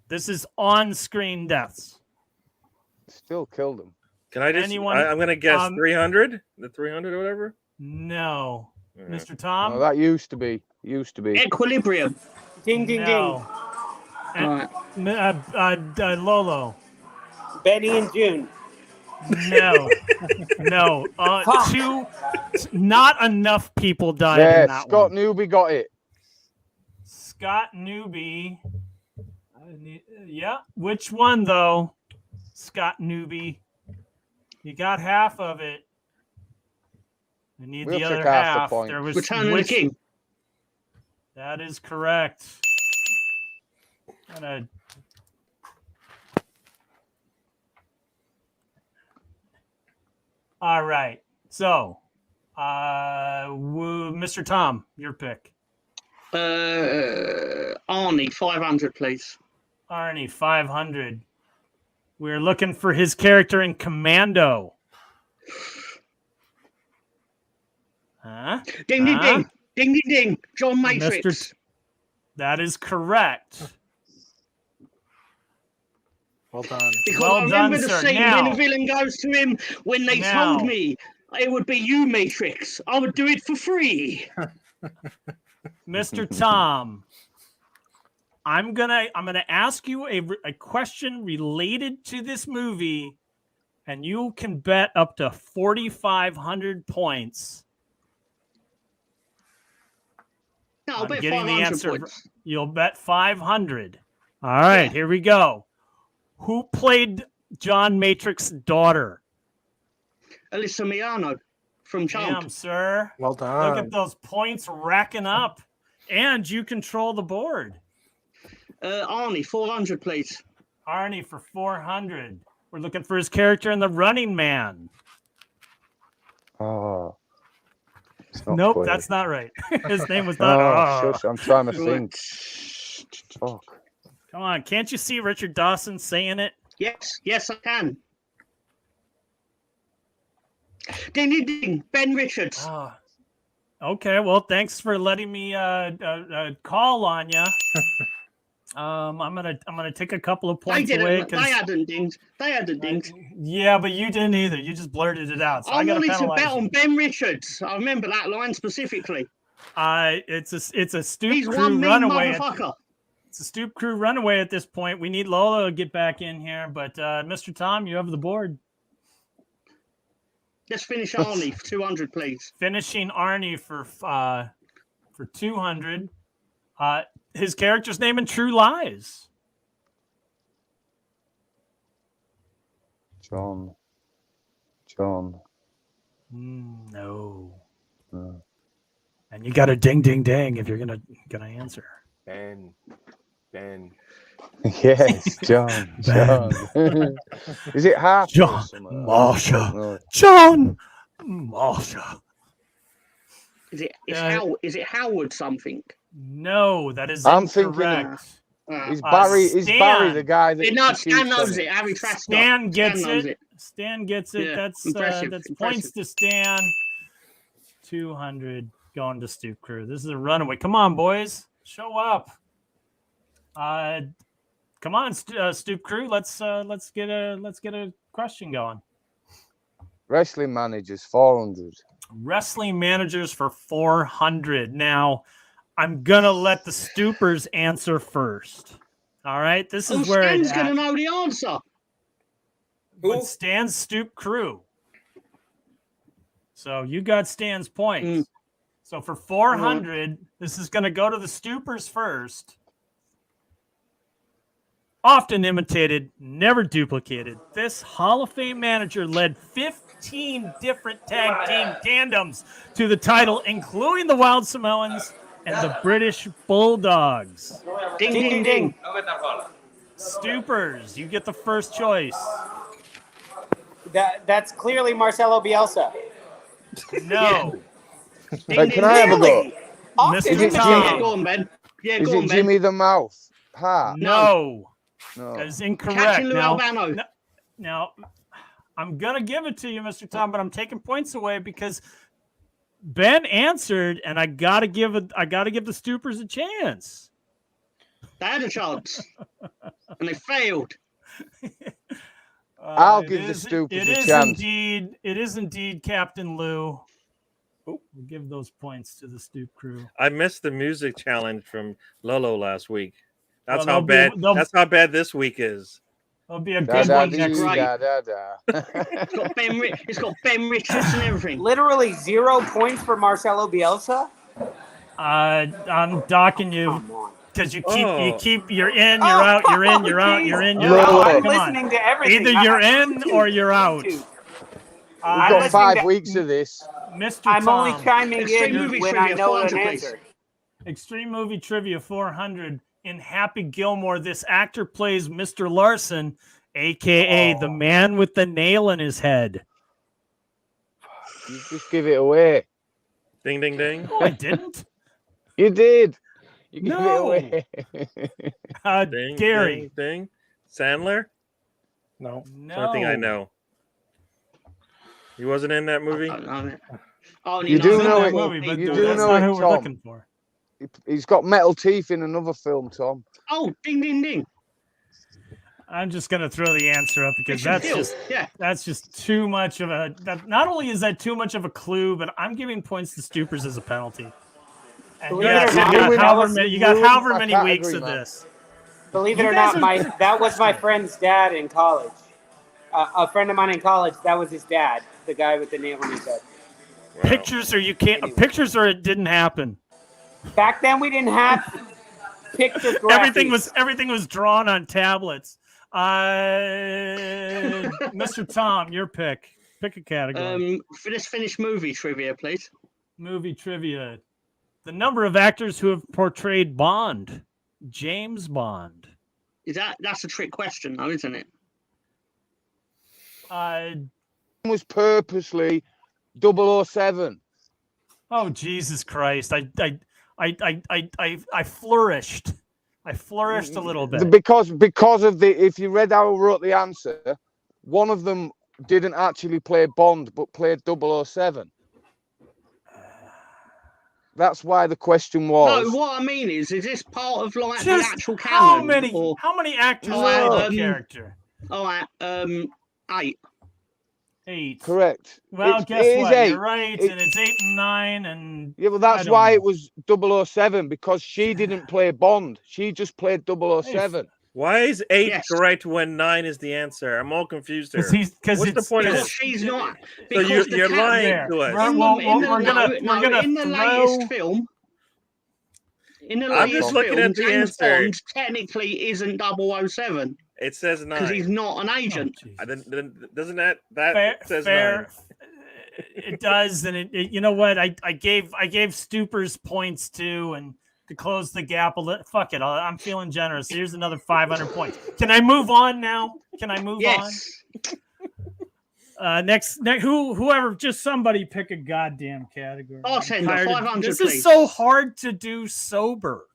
This is on screen deaths. Still killed him. Can I just? I'm gonna guess 300. The 300 or whatever. No, Mr. Tom. No, that used to be. Equilibrium. Ding, ding, no. ding. Lolo. Benny and June. No. No. Not enough people died in that Scott one. Newby got it. Scott Newby. Yeah. Which one, though? Scott Newby. You got half of it. I need the other half. There was Return of the King. That is correct. All right. So, Mr. Tom, your pick. Arnie, 500, please. Arnie, 500. We're looking for his character in Commando. Huh? Ding, ding, ding. Ding, ding, ding. John Matrix. That is correct. Well done. Because I remember the scene when the villain goes to him, when they told me it would be you, Matrix. I would do it for free. Mr. Tom, I'm gonna ask you a question related to this movie, and you can bet up to 4,500 points. No, I'll bet 500 points. You'll bet 500. All right, Here we go. Who played John Matrix's daughter? Alyssa Milano from Charmed. Damn, sir. Well done. Look at those points racking up. And you control the board. Arnie, 400, please. Arnie for 400. We're looking for his character in The Running Man. Oh. It's not Nope, Quaid. that's not right. His name was not. Oh, shush. I'm trying to think. Fuck. Come on, can't you see Richard Dawson saying it? Yes, I can. Ding, ding, ding. Ben Richards. Oh. Okay, well, thanks for letting me call on you. I'm gonna take a couple of points away. They hadn't dinged. They hadn't dinged. Yeah, but you didn't either. You just blurted it out. So I got wanted to bet on Ben Richards. I remember that line specifically. It's a Stoop He's Crew one mean runaway. motherfucker. It's a Stoop Crew runaway at this point. We need Lolo to get back in here, but Mr. Tom, you have the board. Let's finish Arnie for 200, please. Finishing Arnie for 200. His character's name in True Lies. John. No. And you got a ding, ding, ding if you're gonna answer. Ben. Yes, John. Is it half? John. Marsha. John. Marsha. Is it Howard something? No, that is I'm incorrect. Thinking, is Barry the guy that? Stan knows it. Harry Trask. Stan gets it. Stan gets it. Yeah, That's impressive. points to Stan. 200 going to Stoop Crew. This is a runaway. Come on, boys, show up. Come on, Stoop Crew. Let's get a question going. Wrestling managers 400. Wrestling managers for 400. Now, I'm gonna let the Stoopers answer first. All right, this is where Stan's gonna know the answer. But Stan's Stoop Crew. So you got Stan's points. So for 400, this is going to go to the Stoopers first. Often imitated, never duplicated. This Hall of Fame manager led 15 different tag team tandems to the title, including the Wild Samoans and the British Bulldogs. Ding, ding, ding. Stoopers, you get the first choice. That's clearly Marcelo Bielsa. No. Can I have a go? Mr. Tom. Go on, Ben. Yeah, Is go on, it Ben. Jimmy the Mouth? Ha. No. No. That is incorrect. Catching Lou Albano. Now, I'm going to give it to you, Mr. Tom, but I'm taking points away because Ben answered, and I got to give the Stoopers a chance. They had a chance, and they failed. I'll give the Stoopers a chance. It is indeed Captain Lou. We'll give those points to the Stoop Crew. I missed the music challenge from Lolo last week. That's Well, how bad. That's how bad this week is. It'll be a good one next week. It's got Ben Richards and everything. Literally 0 points for Marcelo Bielsa. I'm docking you because you're in, you're out, you're in, you're out, you're in, you're out. I'm Come listening on. to everything. Either you're in or you're out. We've got 5 weeks of this. Mr. I'm Tom. only chiming in when I know an answer. Extreme Movie Trivia 400. In Happy Gilmore, this actor plays Mr. Larson, a.k.a. the man with the nail in his head. You just give it away. Ding, ding, ding. No, I didn't. You did. You gave No. it away. Ding, Gary. ding, ding. Sandler? No. Something I know. He wasn't in that movie? You do know it. movie, but You that's do know not it, who we're Tom. looking for. He's got metal teeth in another film, Tom. Oh, ding, ding, ding. I'm just gonna throw the answer up because Richard that's just too much of a. Not only is that too much of a clue, but I'm giving points to Stoopers as a penalty. And Believe it or not, you got however many category, weeks of man. this. Believe it You or guys not, are- that was my friend's dad in college. A friend of mine in college, that was his dad, the guy with the nail in his head. Wow. Pictures or you can't. Pictures or it didn't happen. Back then, we didn't have picture graphics. Everything was drawn on tablets. Mr. Tom, your pick. Pick a category. Let's finish movie trivia, please. Movie trivia. The number of actors who have portrayed Bond. James Bond. That's a trick question, though, isn't it? Was purposely 007. Oh Jesus Christ! I flourished. I flourished a little bit because of the. If you read how I wrote the answer, one of them didn't actually play Bond, but played 007. That's why the question was. No, what I mean is this part of like Just the actual how canon? many actors No, play the character? All right, 8. 8. Correct. Well, guess it is what? 8. You're right, and it's 8 and 9, and yeah, well, that's why it was 007 because she didn't play Bond. She just played 007. Why is 8 correct when 9 is the answer? I'm all confused here. What's the point of this? She's not. So you're lying to us. In the latest film. In the I'm just looking at the James answer. Bond technically isn't 007. It says 9 because he's not an agent. Doesn't that says fair. 9? It does, and it you know what? I gave Stoopers points too, and to close the gap a little. Fuck it, I'm feeling generous. Here's another 500 points. Can I move on now? Can I move on? Next, whoever, just somebody pick a goddamn category. Bartender, 500. This please. is so hard to do sober.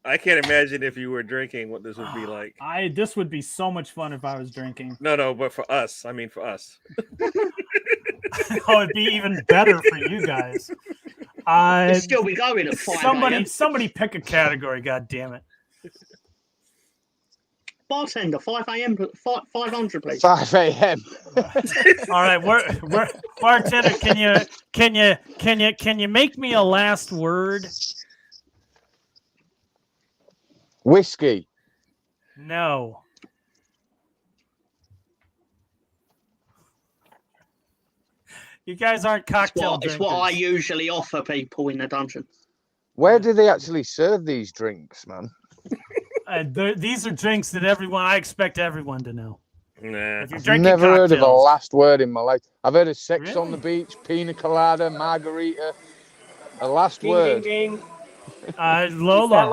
I can't imagine if you were drinking what this would be like. This would be so much fun if I was drinking. No, but for us. I mean, for us. Oh, it'd be even better for you guys. We'll still be going at 5 Somebody pick a category. God damn it. Bartender, 5 a.m. 500, please. 5 a.m. All right, we're bartender. Can you make me a last word? Whiskey. No. You guys aren't cocktail drinkers. It's what I usually offer people in the dungeon. Where do they actually serve these drinks, man? These are drinks that I expect everyone to know. Nah. If you're I've drinking never heard of a cocktails. last word in my life. I've heard of sex on Really? the beach, pina colada, margarita. A last Ding, word. ding, ding. Lolo.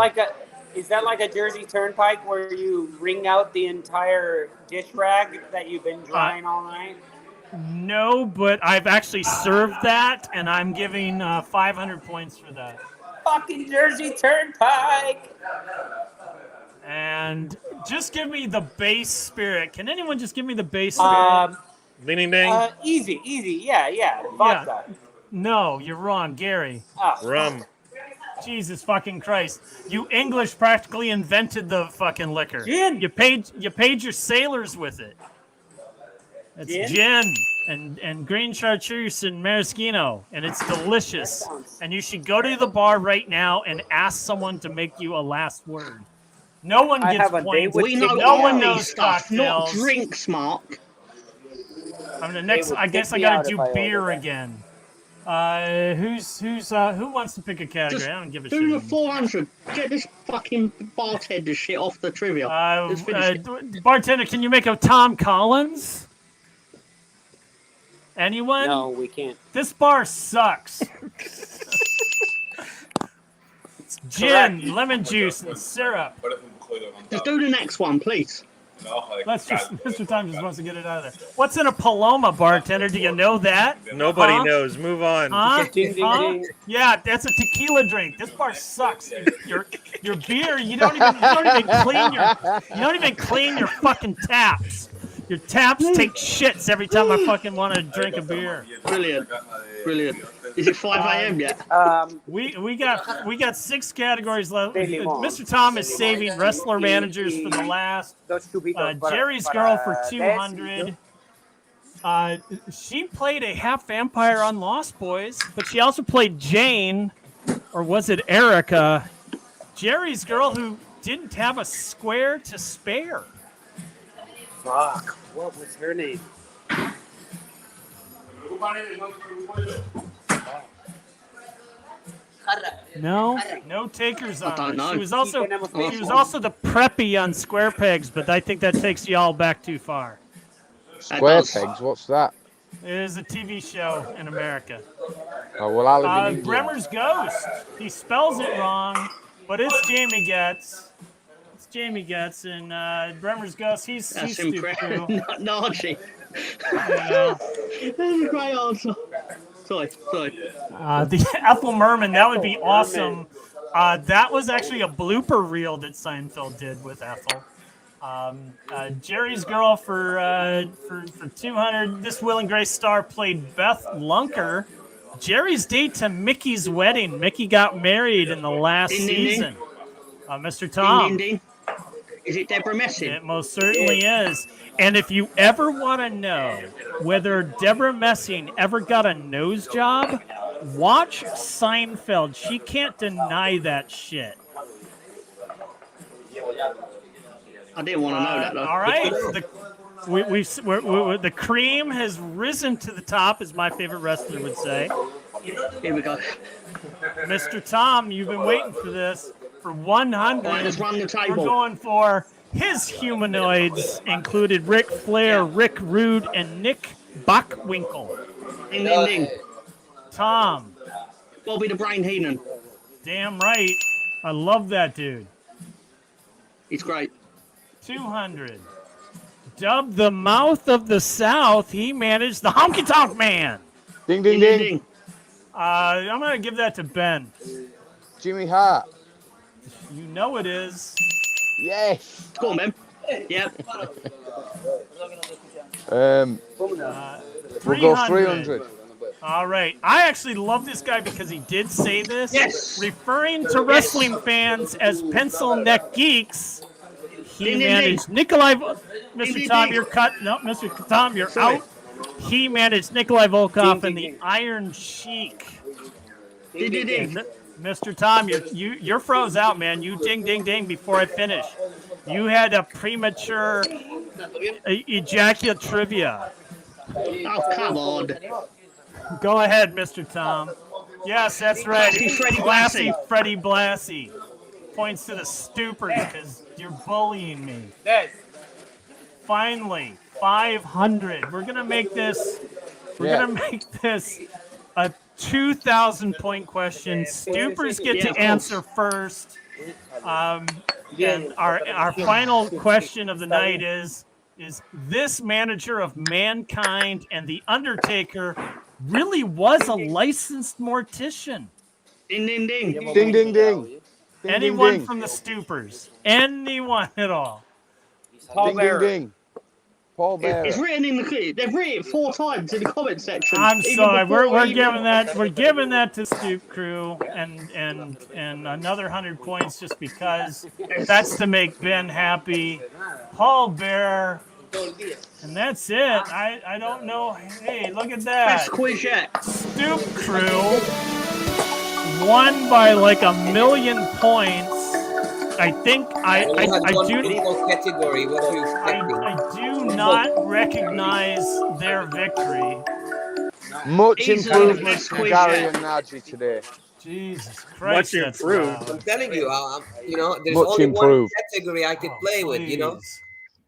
Is that like a Jersey Turnpike where you wring out the entire dish rag that you've been drying all night? No, but I've actually served that, and I'm giving 500 points for that. Fucking Jersey Turnpike! And just give me the base spirit. Can anyone just give me the base spirit? Ding ding. Easy. Yeah. Vodka. No, you're wrong, Gary. Rum. Jesus fucking Christ! You English practically invented the fucking liquor. Gin. You paid your sailors with it. It's gin and green chartreuse and maraschino, and it's delicious. And you should go to the bar right now and ask someone to make you a last word. No one gets points. We know no one only knows stuff, not cocktails. drinks, Mark. I guess I gotta do beer again. Who wants to pick a category? I don't give a shit. Do the 400. Get this fucking bartender shit off the trivia. Let's finish it. Bartender, can you make a Tom Collins? Anyone? No, we can't. This bar sucks. It's gin, lemon juice, and syrup. Just do the next one, please. Mr. Tom just wants to get it out of there. What's in a Paloma, bartender? Do you know that? Nobody knows. Move on. Huh? Ding, ding, ding. Yeah, that's a tequila drink. This bar sucks. Your beer, you don't even clean your fucking taps. Your taps take shits every time I fucking want to drink a beer. Brilliant. Is it 5 a.m. yet? We got 6 categories left. Mr. Tom is saving wrestler managers for the last. Jerry's girl for 200. She played a half vampire on Lost Boys, but she also played Jane, or was it Erica? Jerry's girl who didn't have a square to spare. Fuck. What was her name? No takers on don't her. know. She was also the preppy on Square Pegs, but I think that takes you all back too far. Square Pegs, what's that? It is a TV show in America. Oh, well, I'll live in India. Bremer's Ghost. He spells it wrong, but it's Jamie Getz. It's Jamie gets, and Bremer's Gus, he's That's Stoop impressive. crew. Nargy. You know. That's a great answer. Sorry. The Ethel Merman, that would be awesome. That was actually a blooper reel that Seinfeld did with Ethel. Jerry's girl for 200. This Will and Grace star played Beth Lunker. Jerry's date to Mickey's wedding. Mickey got married in the last season. Mr. Tom. Ding. Is it Deborah Messing? It most certainly is. And if you ever want to know whether Deborah Messing ever got a nose job, watch Seinfeld. She can't deny that shit. I didn't want to know that, though. All right. The cream has risen to the top, as my favorite wrestler would say. Here we go. Mr. Tom, you've been waiting for this. For 100, Right, let's run the table. We're going for his humanoids, included Ric Flair, Rick Rude, and Nick Bockwinkel. Ding. Tom. Bobby the Brain Heenan. Damn right. I love that dude. He's great. 200. Dubbed the Mouth of the South, he managed the Honky Tonk Man. Ding. I'm going to give that to Ben. Jimmy Hart. You know it is. Yes. Go on, Ben. Yep. We'll go 300. All right. I actually love this guy because he did say this. Yes. Referring to wrestling fans as pencil neck geeks, he Ding. managed Nikolai. Mr. Ding. Tom, you're cut. No, Mr. Tom, you're out. He managed Nikolai Volkov and the Iron Sheik. Ding. Mr. Tom, you're froze out, man. You ding before I finish. You had a premature ejaculate trivia. Oh, come on. Go ahead, Mr. Tom. Yes, that's right. Classy Freddie Blassie. Points to the Stoopers because you're bullying me. Finally, 500. We're gonna make this. We're gonna make this a 2,000-point question. Stoopers get to answer first. And our final question of the night is this manager of Mankind and The Undertaker really was a licensed mortician? Ding. Anyone from the Stoopers? Anyone at all? Ding. Paul Bearer. It's written in the clip. They've written it 4 times in the comment section. I'm sorry. We're giving that to Stoop Crew and another 100 points just because that's to make Ben happy. Paul Bearer. And that's it. I don't know. Hey, look at that. Best quiz yet. Stoop Crew won by like 1,000,000 points. I think I category. What are you expecting? I do not recognize their victory. Much improvement from Gary and Najee today. Jesus Christ, much improved. I'm telling you, there's Much only improved. one category I could play with,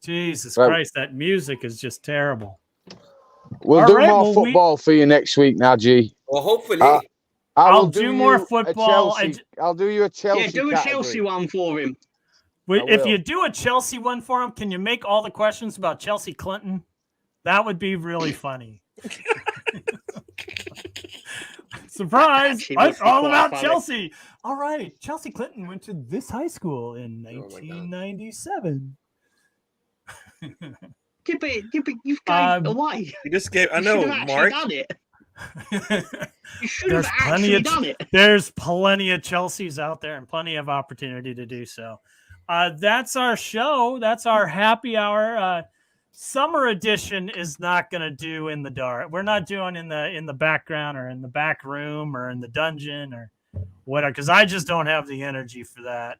Jesus Right. Christ, that music is just terrible. We'll All do right, more well, football for you next week, Najee. Well, hopefully. I'll do more football. I'll do you a Chelsea. Yeah, do a category. Chelsea one for him. If you do a Chelsea one for him, can you make all the questions about Chelsea Clinton? That would be really funny. Surprise! It's all about funny. Chelsea. All right, Chelsea Clinton went to this high school in 1997. You've gone away. You just gave. I You know, should have actually Mark. done it. You should have actually done it. There's plenty of Chelseas out there and plenty of opportunity to do so. That's our show. That's our happy hour. Summer edition is not going to do in the dark. We're not doing in the background or in the back room or in the dungeon or whatever, because I just don't have the energy for that.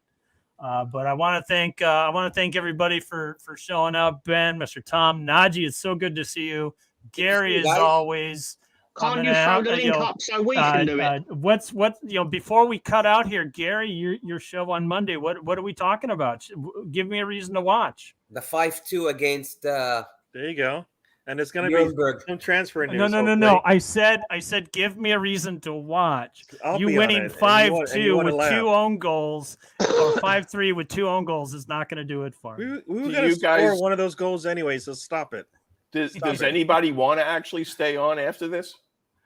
But I want to thank everybody for showing up. Ben, Mr. Tom, Najee, it's so good to see you. Gary, as always. Can't you throw the link up so we can do it? Before we cut out here, Gary, your show on Monday, what are we talking about? Give me a reason to watch. The 5-2 against There you go. and it's going to Nuremberg. be some transfer news. No. I said, give me a reason to watch. I'll You be on winning it, and you 5-2 wanna with laugh. 2 own goals or 5-3 with 2 own goals is not going to do it for me. We were Do going to you score guys- one of those goals anyway, so stop it. Does anybody want to actually stay on after this?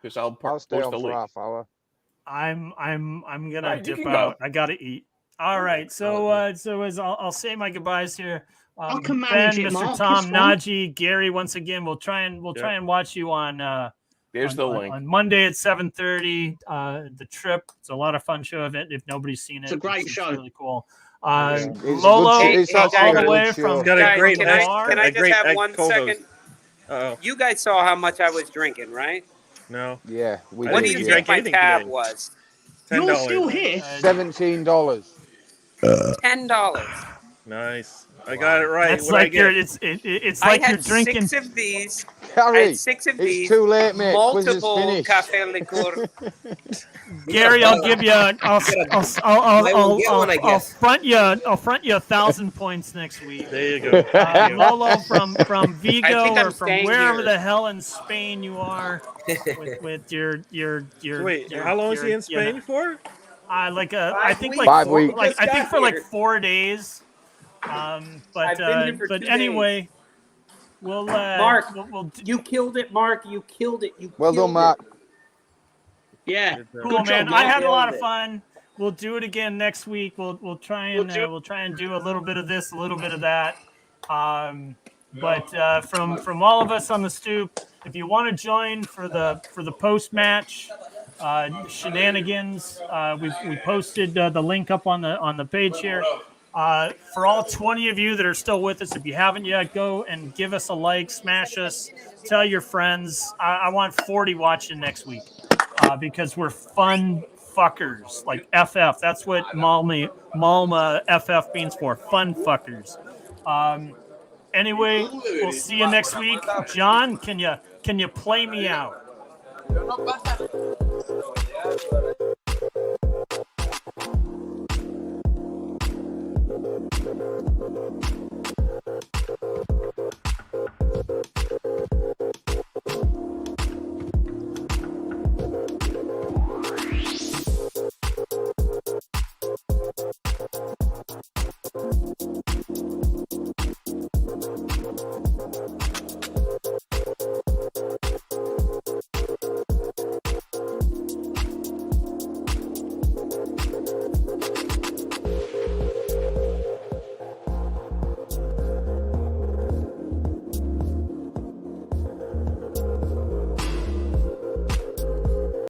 Because I'll I'll stay post on a for link. half hour. I'm gonna Right, you dip can go. out. I gotta eat. All right. So as I'll say my goodbyes here. I can Ben, manage it, Mr. Mark. Tom, It's fine. Najee, Gary. Once again, we'll try and watch you on. There's the link. On Monday at 7:30. The Trip. It's a lot of fun show event. If nobody's seen it, It's a great show. Really cool. It's Lolo, good. It's all actually the a way good show. from. Got a Guys, great can I a just great have one co-host. second? Uh-oh. You guys saw how much I was drinking, right? No. Yeah, we I What did. do didn't you even think drink my anything tab today. was? You're $10. still here. $17. $10. Nice. I got it right. That's What'd I like you're. get? It's I like you're had drinking. 6 of these. I Harry, had 6 of it's these. too late, mate. Quiz is Multiple finished. cafe liqueur. Gary, I'll give you. I'll Buy one, get one, I guess. front you. I'll front you 1,000 points next week. There you go. Lolo from Vigo I think I'm or from staying wherever here. the hell in Spain you are with your. Wait, your- how long was he in your- Spain for? I think like 5 4, weeks. like Just I think got for like here. 4 days. I've been here for 2 anyway, we'll Mark, we'll You killed it, Mark. You killed it. You Well killed done, Mark. Yeah. cool, Good man. job, I Mark. had a lot of Killed it. fun. We'll do it again next week. We'll try and do a little bit of this, a little bit of that. But from all of us on the Stoop, if you want to join for the post match shenanigans, we posted the link up on the page here. For all 20 of you that are still with us, if you haven't yet, go and give us a like, smash us, tell your friends. I want 40 watching next week because we're fun fuckers, like FF. That's what Malma FF means for, fun fuckers. Anyway, we'll see you next week. John, can you play me out?